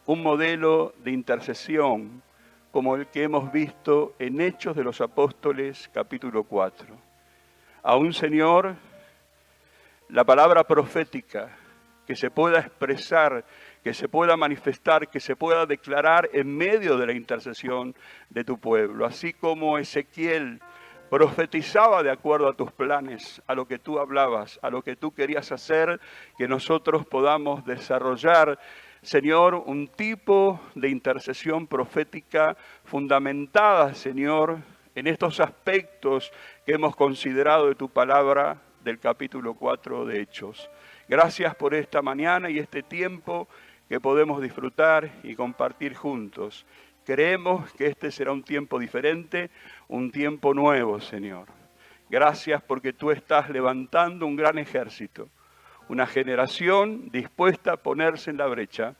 un modelo de intercesión como el que hemos visto en Hechos de los Apóstoles, capítulo 4. Aún, Señor, la palabra profética que se pueda expresar, que se pueda manifestar, que se pueda declarar en medio de la intercesión de tu pueblo. Así como Ezequiel profetizaba de acuerdo a tus planes, a lo que tú hablabas, a lo que tú querías hacer, que nosotros podamos desarrollar, Señor, un tipo de intercesión profética fundamentada, Señor, en estos aspectos que hemos considerado de tu palabra del capítulo 4 de Hechos. Gracias por esta mañana y este tiempo que podemos disfrutar y compartir juntos. Creemos que este será un tiempo diferente, un tiempo nuevo, Señor. Gracias porque tú estás levantando un gran ejército, una generación dispuesta a ponerse en la brecha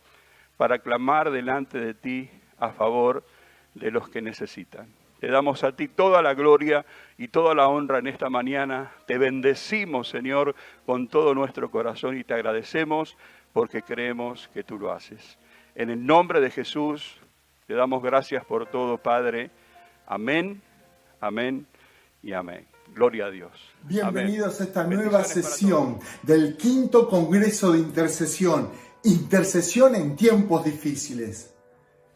para clamar delante de ti a favor de los que necesitan. Te damos a ti toda la gloria y toda la honra en esta mañana. Te bendecimos, Señor, con todo nuestro corazón y te agradecemos porque creemos que tú lo haces. En el nombre de Jesús, te damos gracias por todo, Padre. Amén, amén y amén. Gloria a Dios. Bienvenidos a esta Amén. nueva sesión del quinto Congreso de Intercesión. Intercesión en tiempos difíciles.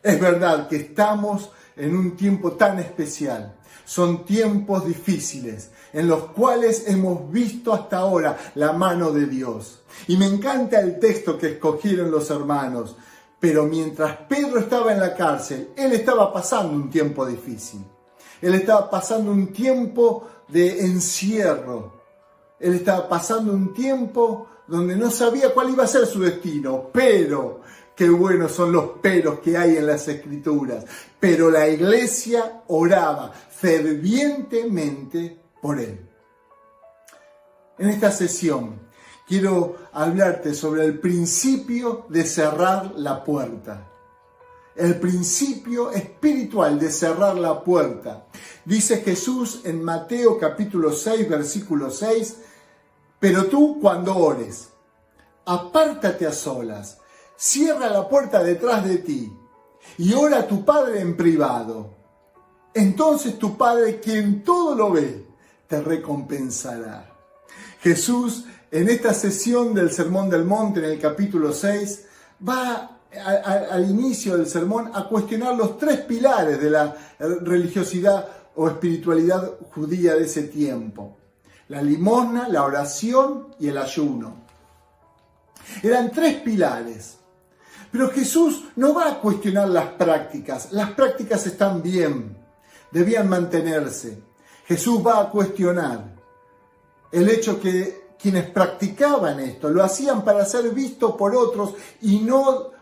Es verdad que estamos en un tiempo tan especial. Son tiempos difíciles en los cuales hemos visto hasta ahora la mano de Dios. Y me encanta el texto que escogieron los hermanos. Pero mientras Pedro estaba en la cárcel, él estaba pasando un tiempo difícil. Él estaba pasando un tiempo de encierro. Él estaba pasando un tiempo donde no sabía cuál iba a ser su destino. Pero, qué buenos son los peros que hay en las Escrituras. Pero la iglesia oraba fervientemente por él. En esta sesión quiero hablarte sobre el principio de cerrar la puerta. El principio espiritual de cerrar la puerta. Dice Jesús en Mateo capítulo 6, versículo 6, pero tú cuando ores, apártate a solas, cierra la puerta detrás de ti y ora a tu Padre en privado. Entonces tu Padre, quien todo lo ve, te recompensará. Jesús, en esta sesión del Sermón del Monte, en el capítulo 6, va al inicio del sermón a cuestionar los 3 pilares de la religiosidad o espiritualidad judía de ese tiempo: la limosna, la oración y el ayuno. Eran 3 pilares. Pero Jesús no va a cuestionar las prácticas. Las prácticas están bien, debían mantenerse. Jesús va a cuestionar el hecho que quienes practicaban esto lo hacían para ser vistos por otros y no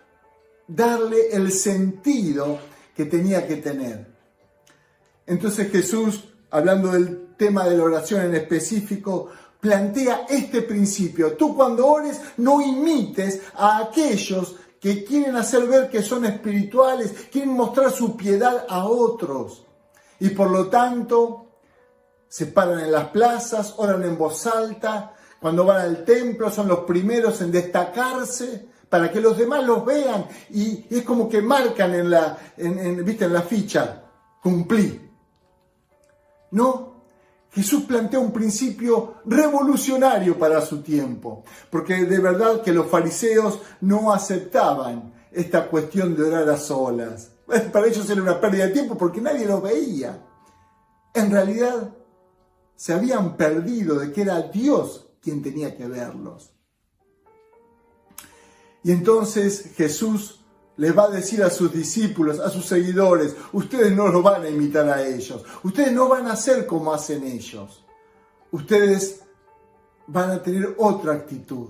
darle el sentido que tenía que tener. Entonces Jesús, hablando del tema de la oración en específico, plantea este principio: tú cuando ores no imites a aquellos que quieren hacer ver que son espirituales, quieren mostrar su piedad a otros y por lo tanto se paran en las plazas, oran en voz alta, cuando van al templo son los primeros en destacarse para que los demás los vean y es como que marcan en la ficha: cumplí. No, Jesús plantea un principio revolucionario para su tiempo, porque de verdad que los fariseos no aceptaban esta cuestión de orar a solas. Para ellos era una pérdida de tiempo porque nadie los veía. En realidad se habían perdido de que era Dios quien tenía que verlos. Y entonces Jesús les va a decir a sus discípulos, a sus seguidores: ustedes no los van a imitar a ellos, ustedes no van a hacer como hacen ellos, ustedes van a tener otra actitud.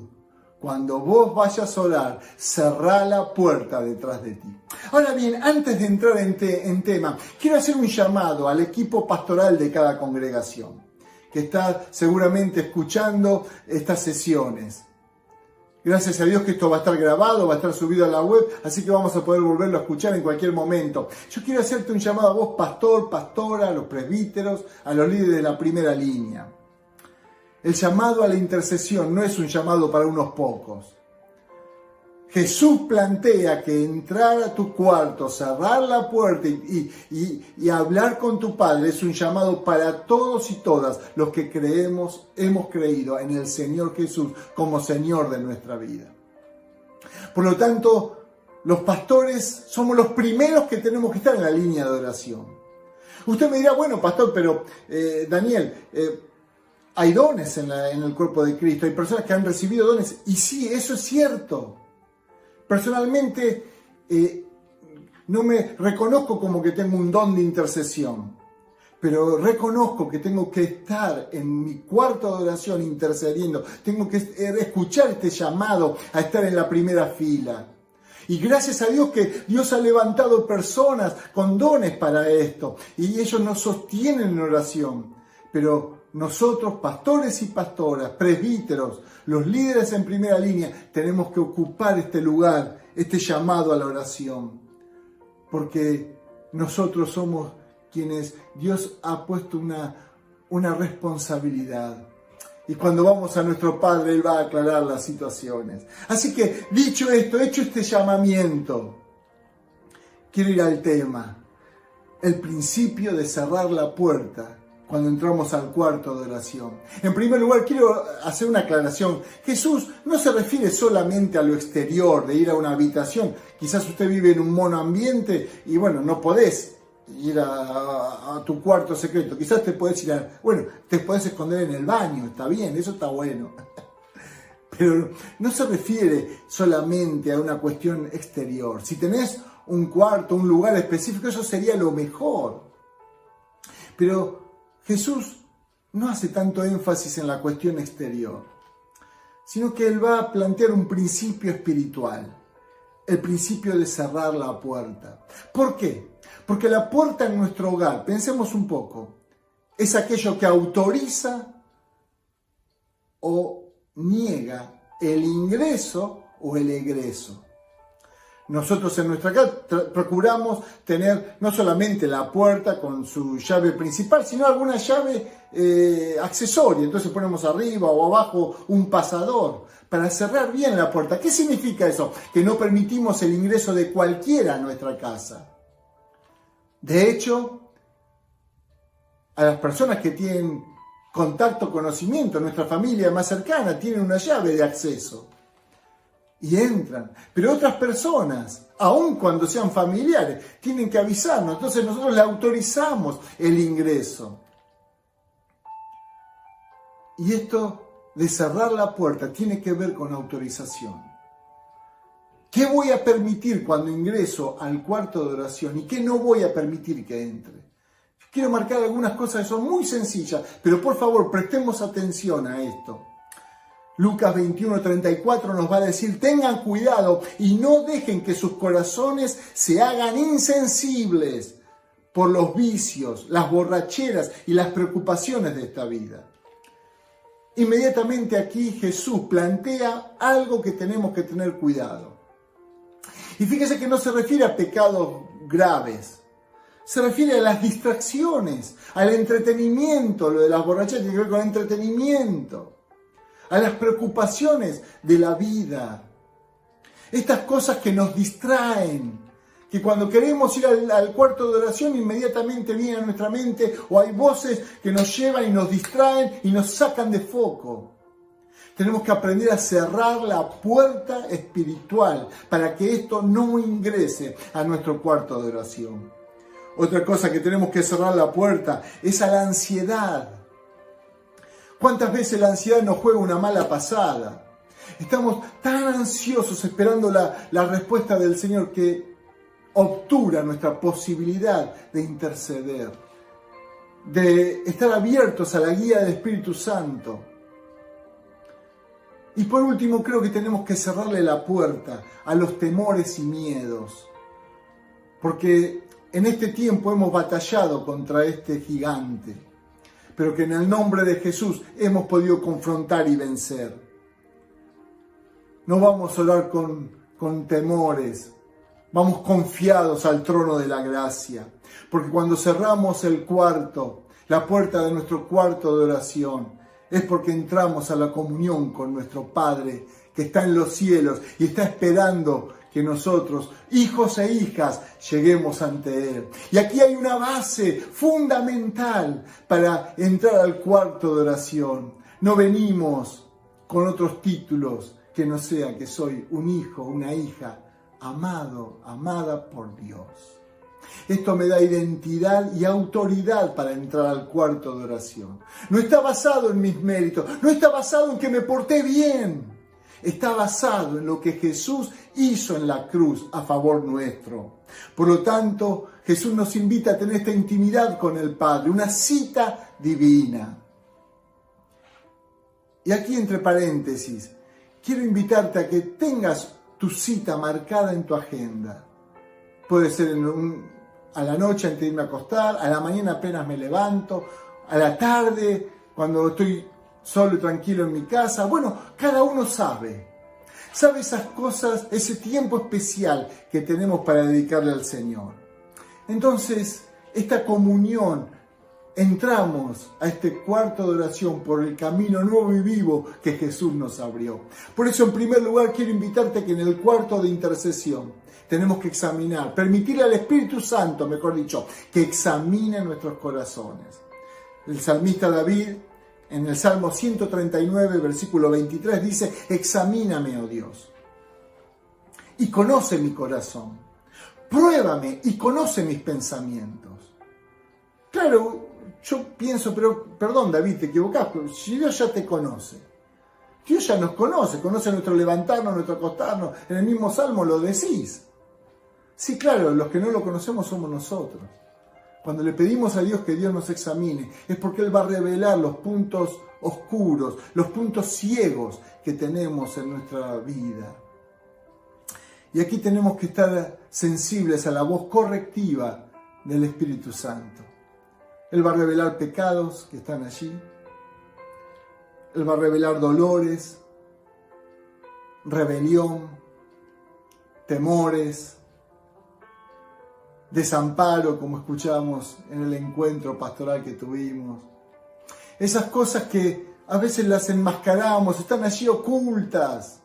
Cuando vos vayas a orar, cerrá la puerta detrás de ti. Ahora bien, antes de entrar en tema, quiero hacer un llamado al equipo pastoral de cada congregación, que está seguramente escuchando estas sesiones. Gracias a Dios que esto va a estar grabado, va a estar subido a la web, así que vamos a poder volverlo a escuchar en cualquier momento. Yo quiero hacerte un llamado a vos, pastor, pastora, a los presbíteros, a los líderes de la primera línea. El llamado a la intercesión no es un llamado para unos pocos. Jesús plantea que entrar a tu cuarto, cerrar la puerta y hablar con tu Padre es un llamado para todos y todas los que hemos creído en el Señor Jesús como Señor de nuestra vida. Por lo tanto, los pastores somos los primeros que tenemos que estar en la línea de oración. Usted me dirá: bueno, pastor, pero Daniel, hay dones en el cuerpo de Cristo, hay personas que han recibido dones. Y sí, eso es cierto. Personalmente, no me reconozco como que tengo un don de intercesión, pero reconozco que tengo que estar en mi cuarto de oración intercediendo, tengo que escuchar este llamado a estar en la primera fila. Y gracias a Dios que Dios ha levantado personas con dones para esto, y ellos nos sostienen en oración. Pero nosotros, pastores y pastoras, presbíteros, los líderes en primera línea, tenemos que ocupar este lugar, este llamado a la oración. Porque nosotros somos quienes Dios ha puesto una responsabilidad. Y cuando vamos a nuestro Padre, Él va a aclarar las situaciones. Así que, dicho esto, hecho este llamamiento, quiero ir al tema. El principio de cerrar la puerta cuando entramos al cuarto de oración. En primer lugar, quiero hacer una aclaración. Jesús no se refiere solamente a lo exterior, de ir a una habitación. Quizás usted vive en un monoambiente y bueno, no podés ir a tu cuarto secreto. Quizás te podés te podés esconder en el baño, está bien, eso está bueno. Pero no se refiere solamente a una cuestión exterior. Si tenés un cuarto, un lugar específico, eso sería lo mejor. Pero Jesús no hace tanto énfasis en la cuestión exterior, sino que Él va a plantear un principio espiritual, el principio de cerrar la puerta. ¿Por qué? Porque la puerta en nuestro hogar, pensemos un poco, es aquello que autoriza o niega el ingreso o el egreso. Nosotros en nuestra casa procuramos tener no solamente la puerta con su llave principal, sino alguna llave accesoria. Entonces ponemos arriba o abajo un pasador para cerrar bien la puerta. ¿Qué significa eso? Que no permitimos el ingreso de cualquiera a nuestra casa. De hecho, a las personas que tienen contacto, conocimiento. Nuestra familia más cercana tiene una llave de acceso. Y entran. Pero otras personas, aun cuando sean familiares, tienen que avisarnos. Entonces nosotros le autorizamos el ingreso. Y esto de cerrar la puerta tiene que ver con autorización. ¿Qué voy a permitir cuando ingreso al cuarto de oración y qué no voy a permitir que entre? Quiero marcar algunas cosas que son muy sencillas, pero por favor prestemos atención a esto. Lucas 21:34 nos va a decir: tengan cuidado y no dejen que sus corazones se hagan insensibles por los vicios, las borracheras y las preocupaciones de esta vida. Inmediatamente aquí Jesús plantea algo que tenemos que tener cuidado. Y fíjese que no se refiere a pecados graves, se refiere a las distracciones, al entretenimiento. Lo de las borracheras tiene que ver con entretenimiento, a las preocupaciones de la vida. Estas cosas que nos distraen, que cuando queremos ir al cuarto de oración inmediatamente vienen a nuestra mente, o hay voces que nos llevan y nos distraen y nos sacan de foco. Tenemos que aprender a cerrar la puerta espiritual para que esto no ingrese a nuestro cuarto de oración. Otra cosa que tenemos que cerrar la puerta es a la ansiedad. ¿Cuántas veces la ansiedad nos juega una mala pasada? Estamos tan ansiosos esperando la respuesta del Señor que obtura nuestra posibilidad de interceder, de estar abiertos a la guía del Espíritu Santo. Y por último, creo que tenemos que cerrarle la puerta a los temores y miedos, porque en este tiempo hemos batallado contra este gigante, pero que en el nombre de Jesús hemos podido confrontar y vencer. No vamos a orar con temores, vamos confiados al trono de la gracia, porque cuando cerramos la puerta de nuestro cuarto de oración, es porque entramos a la comunión con nuestro Padre que está en los cielos y está esperando que nosotros, hijos e hijas, lleguemos ante Él. Y aquí hay una base fundamental para entrar al cuarto de oración. No venimos con otros títulos que no sean que soy un hijo, una hija, amado, amada por Dios. Esto me da identidad y autoridad para entrar al cuarto de oración. No está basado en mis méritos, no está basado en que me porté bien. Está basado en lo que Jesús hizo en la cruz a favor nuestro. Por lo tanto, Jesús nos invita a tener esta intimidad con el Padre, una cita divina. Y aquí entre paréntesis, quiero invitarte a que tengas tu cita marcada en tu agenda. Puede ser a la noche antes de irme a acostar, a la mañana apenas me levanto, a la tarde cuando estoy solo y tranquilo en mi casa. Bueno, cada uno sabe esas cosas, ese tiempo especial que tenemos para dedicarle al Señor. Entonces, esta comunión, entramos a este cuarto de oración por el camino nuevo y vivo que Jesús nos abrió. Por eso, en primer lugar, quiero invitarte a que en el cuarto de intercesión tenemos que examinar, permitirle al Espíritu Santo, mejor dicho, que examine nuestros corazones. El salmista David, en el Salmo 139, versículo 23, dice: examíname, oh Dios, y conoce mi corazón. Pruébame y conoce mis pensamientos. Claro, yo pienso, pero perdón, David, te equivocás, pero si Dios ya te conoce. Dios ya nos conoce nuestro levantarnos, nuestro acostarnos. En el mismo Salmo lo decís. Sí, claro, los que no lo conocemos somos nosotros. Cuando le pedimos a Dios que Dios nos examine, es porque Él va a revelar los puntos oscuros, los puntos ciegos que tenemos en nuestra vida. Y aquí tenemos que estar sensibles a la voz correctiva del Espíritu Santo. Él va a revelar pecados que están allí. Él va a revelar dolores, rebelión, temores, desamparo, como escuchamos en el encuentro pastoral que tuvimos. Esas cosas que a veces las enmascaramos, están allí ocultas.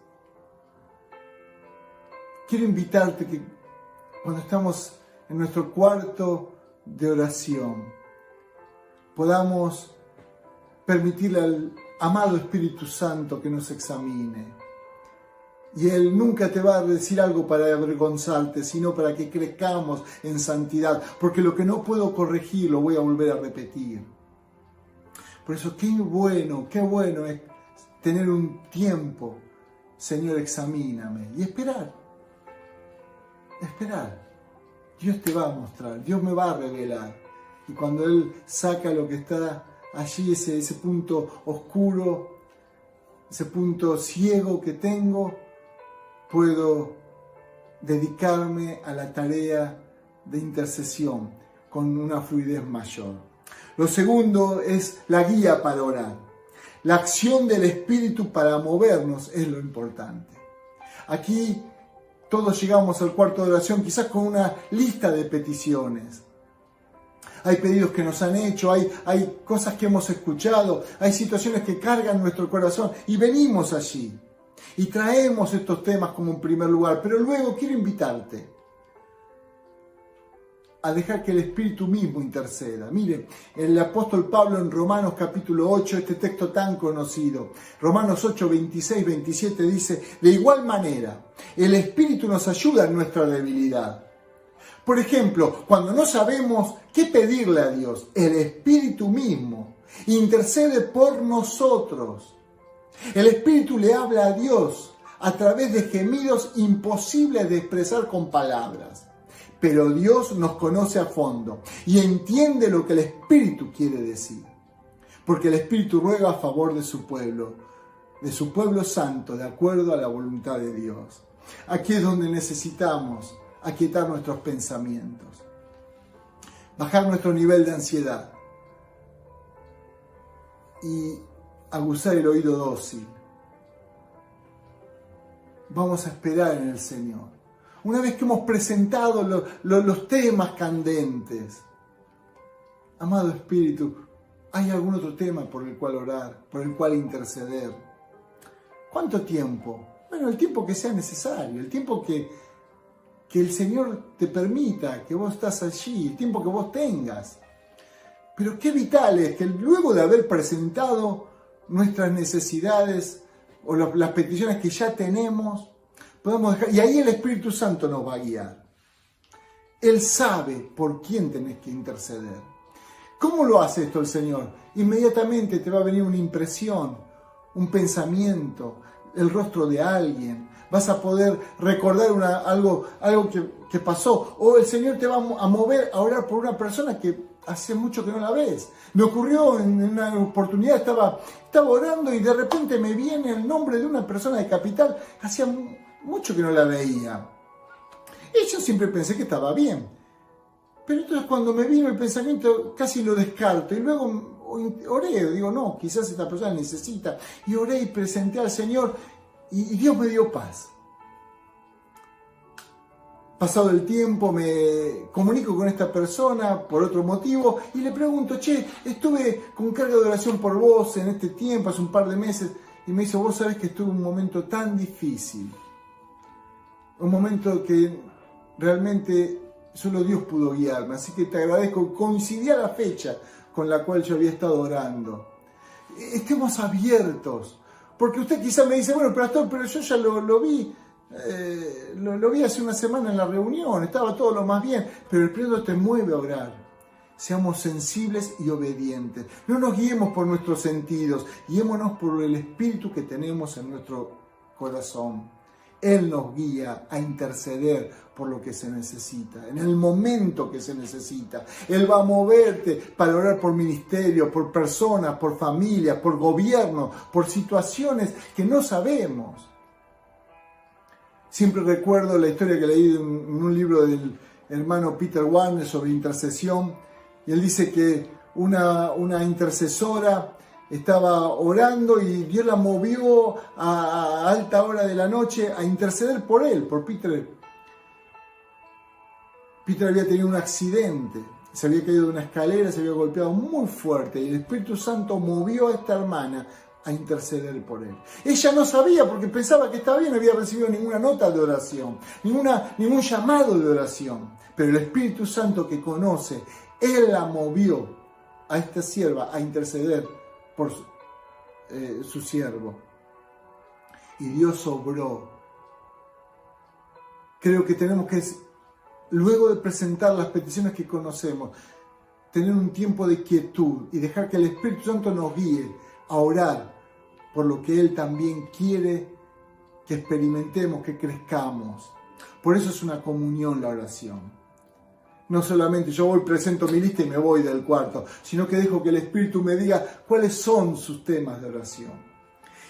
Quiero invitarte que cuando estamos en nuestro cuarto de oración podamos permitirle al amado Espíritu Santo que nos examine. Y Él nunca te va a decir algo para avergonzarte, sino para que crezcamos en santidad. Porque lo que no puedo corregir lo voy a volver a repetir. Por eso qué bueno es tener un tiempo, Señor, examíname. Y esperar. Dios te va a mostrar, Dios me va a revelar. Y cuando Él saca lo que está allí, ese punto oscuro, ese punto ciego que tengo, puedo dedicarme a la tarea de intercesión con una fluidez mayor. Lo segundo es la guía para orar. La acción del Espíritu para movernos es lo importante. Aquí todos llegamos al cuarto de oración quizás con una lista de peticiones. Hay pedidos que nos han hecho, hay cosas que hemos escuchado, hay situaciones que cargan nuestro corazón y venimos allí. Y traemos estos temas como en primer lugar, pero luego quiero invitarte a dejar que el Espíritu mismo interceda. Mire, el apóstol Pablo en Romanos capítulo 8, este texto tan conocido, Romanos 8, 26, 27 dice, de igual manera, el Espíritu nos ayuda en nuestra debilidad. Por ejemplo, cuando no sabemos qué pedirle a Dios, el Espíritu mismo intercede por nosotros. El Espíritu le habla a Dios a través de gemidos imposibles de expresar con palabras. Pero Dios nos conoce a fondo y entiende lo que el Espíritu quiere decir. Porque el Espíritu ruega a favor de su pueblo santo, de acuerdo a la voluntad de Dios. Aquí es donde necesitamos aquietar nuestros pensamientos, bajar nuestro nivel de ansiedad y aguzar el oído dócil. Vamos a esperar en el Señor. Una vez que hemos presentado los temas candentes, amado Espíritu, ¿hay algún otro tema por el cual orar, por el cual interceder? ¿Cuánto tiempo? Bueno, el tiempo que sea necesario, el tiempo que el Señor te permita, que vos estás allí, el tiempo que vos tengas. Pero qué vital es que luego de haber presentado nuestras necesidades o las peticiones que ya tenemos, podemos dejar, y ahí el Espíritu Santo nos va a guiar. Él sabe por quién tenés que interceder. ¿Cómo lo hace esto el Señor? Inmediatamente te va a venir una impresión, un pensamiento, el rostro de alguien. Vas a poder recordar algo que pasó. O el Señor te va a mover a orar por una persona que hace mucho que no la ves. Me ocurrió en una oportunidad, estaba orando y de repente me viene el nombre de una persona de Capital. Hacía mucho que no la veía. Y yo siempre pensé que estaba bien. Pero entonces cuando me vino el pensamiento casi lo descarto. Y luego oré, digo, no, quizás esta persona necesita. Y oré y presenté al Señor y Dios me dio paz. Pasado el tiempo me comunico con esta persona por otro motivo y le pregunto, estuve con carga de oración por vos en este tiempo, hace un par de meses, y me dice, vos sabés que estuve en un momento tan difícil, un momento que realmente solo Dios pudo guiarme, así que te agradezco, coincidía la fecha con la cual yo había estado orando. Estemos abiertos, porque usted quizás me dice, bueno, pastor, pero yo ya lo vi. Lo vi hace una semana en la reunión, estaba todo lo más bien, pero el Espíritu te mueve a orar. Seamos sensibles y obedientes. No nos guiemos por nuestros sentidos, guiémonos por el Espíritu que tenemos en nuestro corazón. Él nos guía a interceder por lo que se necesita, en el momento que se necesita. Él va a moverte para orar por ministerio, por personas, por familias, por gobierno, por situaciones que no sabemos. Siempre recuerdo la historia que leí en un libro del hermano Peter Warner sobre intercesión. Y él dice que una intercesora estaba orando y Dios la movió a alta hora de la noche a interceder por él, por Peter. Peter había tenido un accidente, se había caído de una escalera, se había golpeado muy fuerte y el Espíritu Santo movió a esta hermana a interceder por él. Ella no sabía porque pensaba que estaba bien, no había recibido ninguna nota de oración, ningún llamado de oración. Pero el Espíritu Santo que conoce, Él la movió a esta sierva a interceder por su siervo. Y Dios obró. Creo que tenemos que, luego de presentar las peticiones que conocemos, tener un tiempo de quietud y dejar que el Espíritu Santo nos guíe a orar por lo que Él también quiere que experimentemos, que crezcamos. Por eso es una comunión la oración. No solamente yo voy, presento mi lista y me voy del cuarto, sino que dejo que el Espíritu me diga cuáles son sus temas de oración.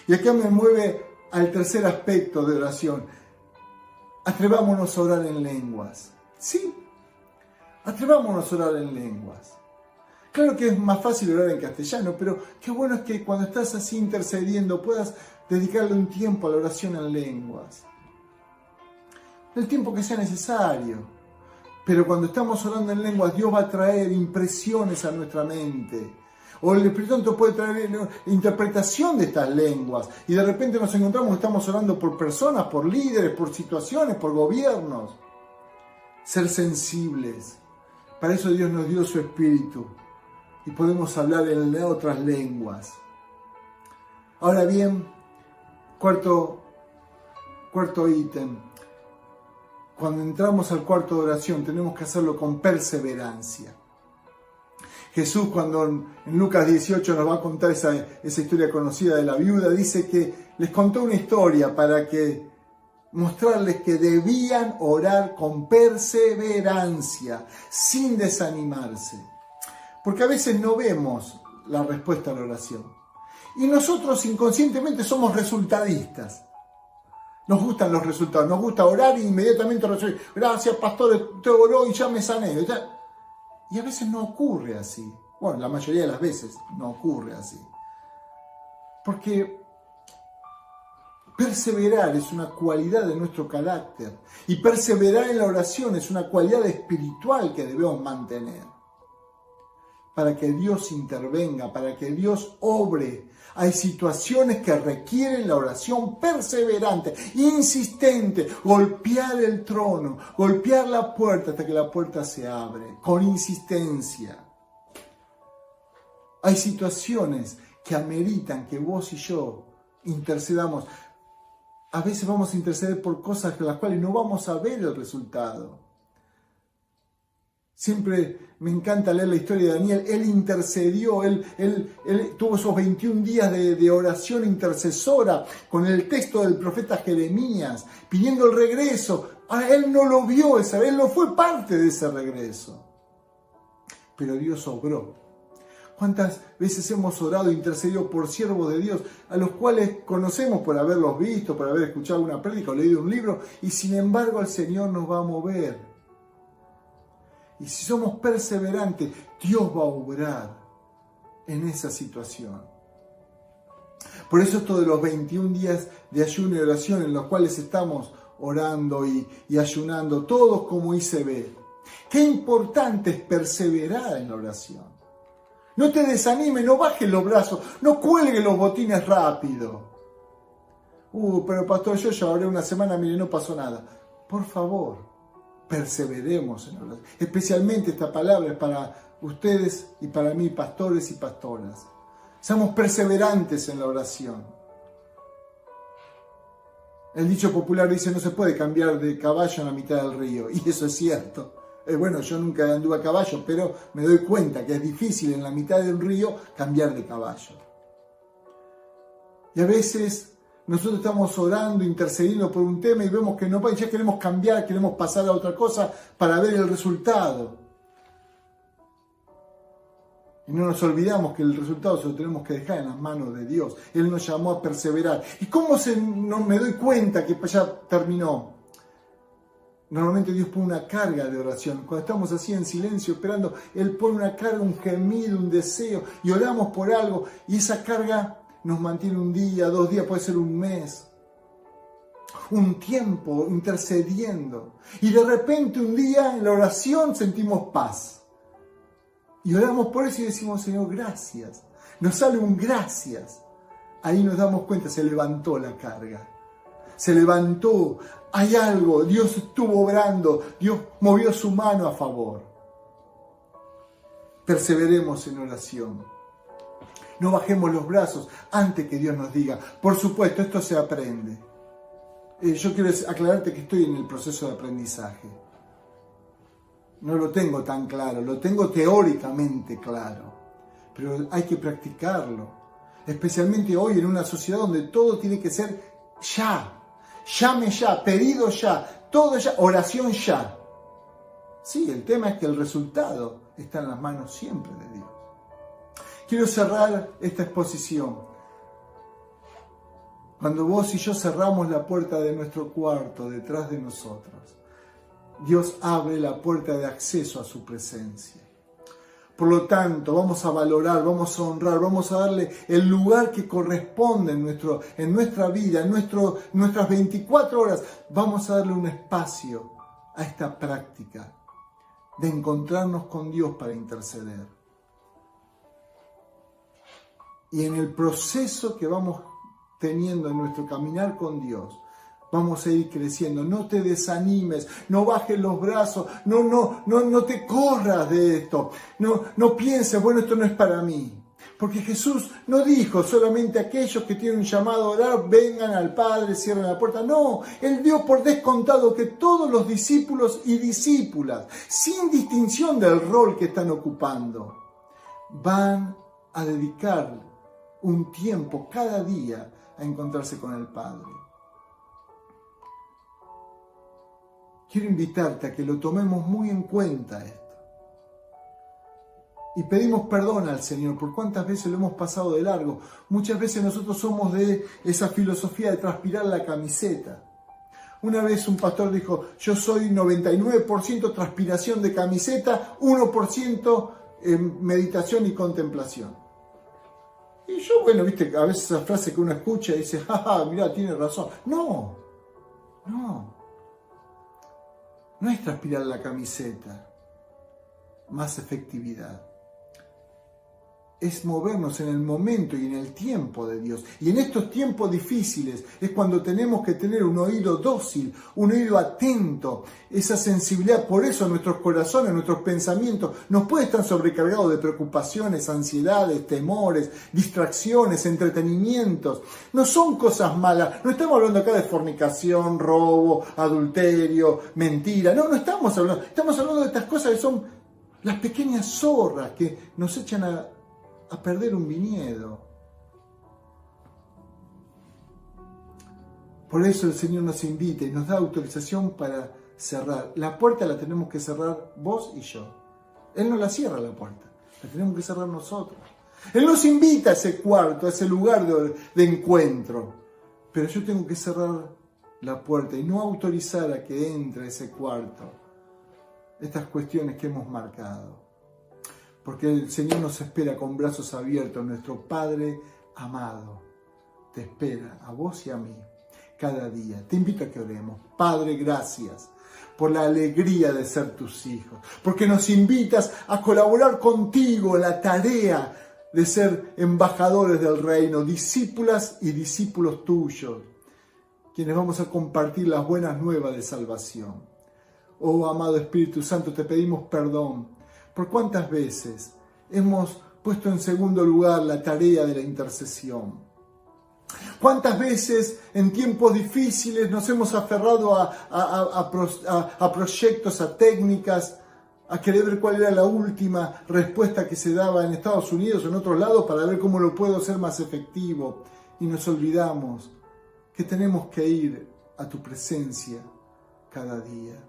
Y acá me mueve al tercer aspecto de oración. Atrevámonos a orar en lenguas. Sí, atrevámonos a orar en lenguas. Claro que es más fácil orar en castellano, pero qué bueno es que cuando estás así intercediendo puedas dedicarle un tiempo a la oración en lenguas. El tiempo que sea necesario. Pero cuando estamos orando en lenguas, Dios va a traer impresiones a nuestra mente. O el Espíritu Santo puede traer interpretación de estas lenguas. Y de repente nos encontramos que estamos orando por personas, por líderes, por situaciones, por gobiernos. Ser sensibles. Para eso Dios nos dio su Espíritu. Y podemos hablar en otras lenguas. Ahora bien, cuarto ítem. Cuando entramos al cuarto de oración tenemos que hacerlo con perseverancia. Jesús, cuando en Lucas 18 nos va a contar esa historia conocida de la viuda, dice que les contó una historia para mostrarles que debían orar con perseverancia, sin desanimarse. Porque a veces no vemos la respuesta a la oración. Y nosotros inconscientemente somos resultadistas. Nos gustan los resultados, nos gusta orar y inmediatamente resolver. Gracias, pastor, te oró y ya me sané. Y a veces no ocurre así. Bueno, la mayoría de las veces no ocurre así. Porque perseverar es una cualidad de nuestro carácter. Y perseverar en la oración es una cualidad espiritual que debemos mantener. Para que Dios intervenga, para que Dios obre. Hay situaciones que requieren la oración perseverante, insistente, golpear el trono, golpear la puerta hasta que la puerta se abre, con insistencia. Hay situaciones que ameritan que vos y yo intercedamos. A veces vamos a interceder por cosas de las cuales no vamos a ver el resultado. Siempre me encanta leer la historia de Daniel. Él intercedió, él tuvo esos 21 días de oración intercesora con el texto del profeta Jeremías, pidiendo el regreso. Él no lo vio, él no fue parte de ese regreso. Pero Dios obró. ¿Cuántas veces hemos orado e intercedido por siervos de Dios, a los cuales conocemos por haberlos visto, por haber escuchado una prédica o leído un libro, y sin embargo el Señor nos va a mover? Y si somos perseverantes, Dios va a obrar en esa situación. Por eso esto de los 21 días de ayuno y oración en los cuales estamos orando y ayunando, todos como ICB. Qué importante es perseverar en la oración. No te desanimes, no bajes los brazos, no cuelgues los botines rápido. Pero pastor, yo ya oré una semana, mire, no pasó nada. Por favor. Perseveremos en la oración. Especialmente esta palabra es para ustedes y para mí, pastores y pastoras. Seamos perseverantes en la oración. El dicho popular dice: no se puede cambiar de caballo en la mitad del río. Y eso es cierto. Bueno, yo nunca anduve a caballo, pero me doy cuenta que es difícil en la mitad del río cambiar de caballo. Y a veces nosotros estamos orando, intercediendo por un tema y vemos que no va y ya queremos cambiar, queremos pasar a otra cosa para ver el resultado. Y no nos olvidamos que el resultado se lo tenemos que dejar en las manos de Dios. Él nos llamó a perseverar. ¿Y cómo no me doy cuenta que ya terminó? Normalmente Dios pone una carga de oración. Cuando estamos así en silencio esperando, Él pone una carga, un gemido, un deseo, y oramos por algo, y esa carga nos mantiene un día, 2 días, puede ser un mes, un tiempo intercediendo. Y de repente un día en la oración sentimos paz. Y oramos por eso y decimos: Señor, gracias. Nos sale un gracias. Ahí nos damos cuenta, se levantó la carga. Se levantó, hay algo, Dios estuvo obrando, Dios movió su mano a favor. Perseveremos en oración. No bajemos los brazos antes que Dios nos diga. Por supuesto, esto se aprende. Yo quiero aclararte que estoy en el proceso de aprendizaje. No lo tengo tan claro, lo tengo teóricamente claro, pero hay que practicarlo. Especialmente hoy en una sociedad donde todo tiene que ser ya. Llame ya, pedido ya, todo ya, oración ya. Sí, el tema es que el resultado está en las manos siempre de Dios. Quiero cerrar esta exposición. Cuando vos y yo cerramos la puerta de nuestro cuarto detrás de nosotros, Dios abre la puerta de acceso a su presencia. Por lo tanto, vamos a valorar, vamos a honrar, vamos a darle el lugar que corresponde en nuestra vida, en nuestras 24 horas. Vamos a darle un espacio a esta práctica de encontrarnos con Dios para interceder. Y en el proceso que vamos teniendo en nuestro caminar con Dios, vamos a ir creciendo. No te desanimes, no bajes los brazos, no te corras de esto. No pienses, bueno, esto no es para mí. Porque Jesús no dijo solamente aquellos que tienen un llamado a orar, vengan al Padre, cierren la puerta. No, Él dio por descontado que todos los discípulos y discípulas, sin distinción del rol que están ocupando, van a dedicar un tiempo cada día a encontrarse con el Padre. Quiero invitarte a que lo tomemos muy en cuenta esto. Y pedimos perdón al Señor por cuántas veces lo hemos pasado de largo. Muchas veces nosotros somos de esa filosofía de transpirar la camiseta. Una vez un pastor dijo, yo soy 99% transpiración de camiseta, 1% meditación y contemplación. Y yo, bueno, viste, a veces esa frase que uno escucha y dice, jaja, mirá, tiene razón. No es transpirar la camiseta, más efectividad. Es movernos en el momento y en el tiempo de Dios. Y en estos tiempos difíciles es cuando tenemos que tener un oído dócil, un oído atento, esa sensibilidad. Por eso nuestros corazones, nuestros pensamientos no pueden estar sobrecargados de preocupaciones, ansiedades, temores, distracciones, entretenimientos. No son cosas malas. No estamos hablando acá de fornicación, robo, adulterio, mentira. No estamos hablando. Estamos hablando de estas cosas que son las pequeñas zorras que nos echan a perder un viñedo. Por eso el Señor nos invita y nos da autorización para cerrar. La puerta la tenemos que cerrar vos y yo. Él no la cierra la puerta, la tenemos que cerrar nosotros. Él nos invita a ese cuarto, a ese lugar de encuentro. Pero yo tengo que cerrar la puerta y no autorizar a que entre a ese cuarto estas cuestiones que hemos marcado. Porque el Señor nos espera con brazos abiertos. Nuestro Padre amado te espera a vos y a mí cada día. Te invito a que oremos. Padre, gracias por la alegría de ser tus hijos. Porque nos invitas a colaborar contigo en la tarea de ser embajadores del reino, discípulas y discípulos tuyos, quienes vamos a compartir las buenas nuevas de salvación. Oh, amado Espíritu Santo, te pedimos perdón por cuántas veces hemos puesto en segundo lugar la tarea de la intercesión. Cuántas veces en tiempos difíciles nos hemos aferrado a proyectos, a técnicas, a querer ver cuál era la última respuesta que se daba en Estados Unidos o en otros lados para ver cómo lo puedo hacer más efectivo. Y nos olvidamos que tenemos que ir a tu presencia cada día.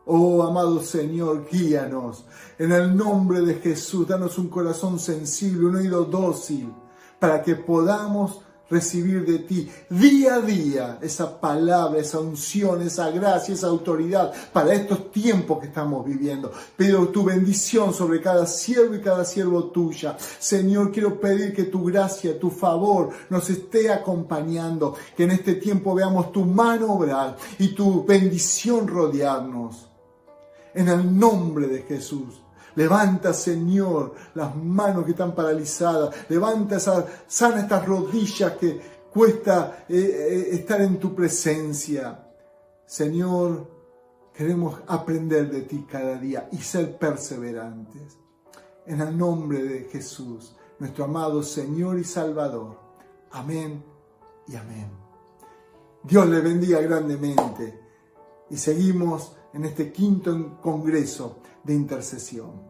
Oh, amado Señor, guíanos. En el nombre de Jesús, danos un corazón sensible, un oído dócil, para que podamos recibir de ti día a día esa palabra, esa unción, esa gracia, esa autoridad para estos tiempos que estamos viviendo. Pido tu bendición sobre cada siervo y cada siervo tuya. Señor, quiero pedir que tu gracia, tu favor nos esté acompañando, que en este tiempo veamos tu mano obrar y tu bendición rodearnos. En el nombre de Jesús. Levanta, Señor, las manos que están paralizadas. Levanta, sana estas rodillas que cuesta estar en tu presencia. Señor, queremos aprender de ti cada día y ser perseverantes. En el nombre de Jesús, nuestro amado Señor y Salvador. Amén y amén. Dios le bendiga grandemente y seguimos en este quinto congreso de intercesión.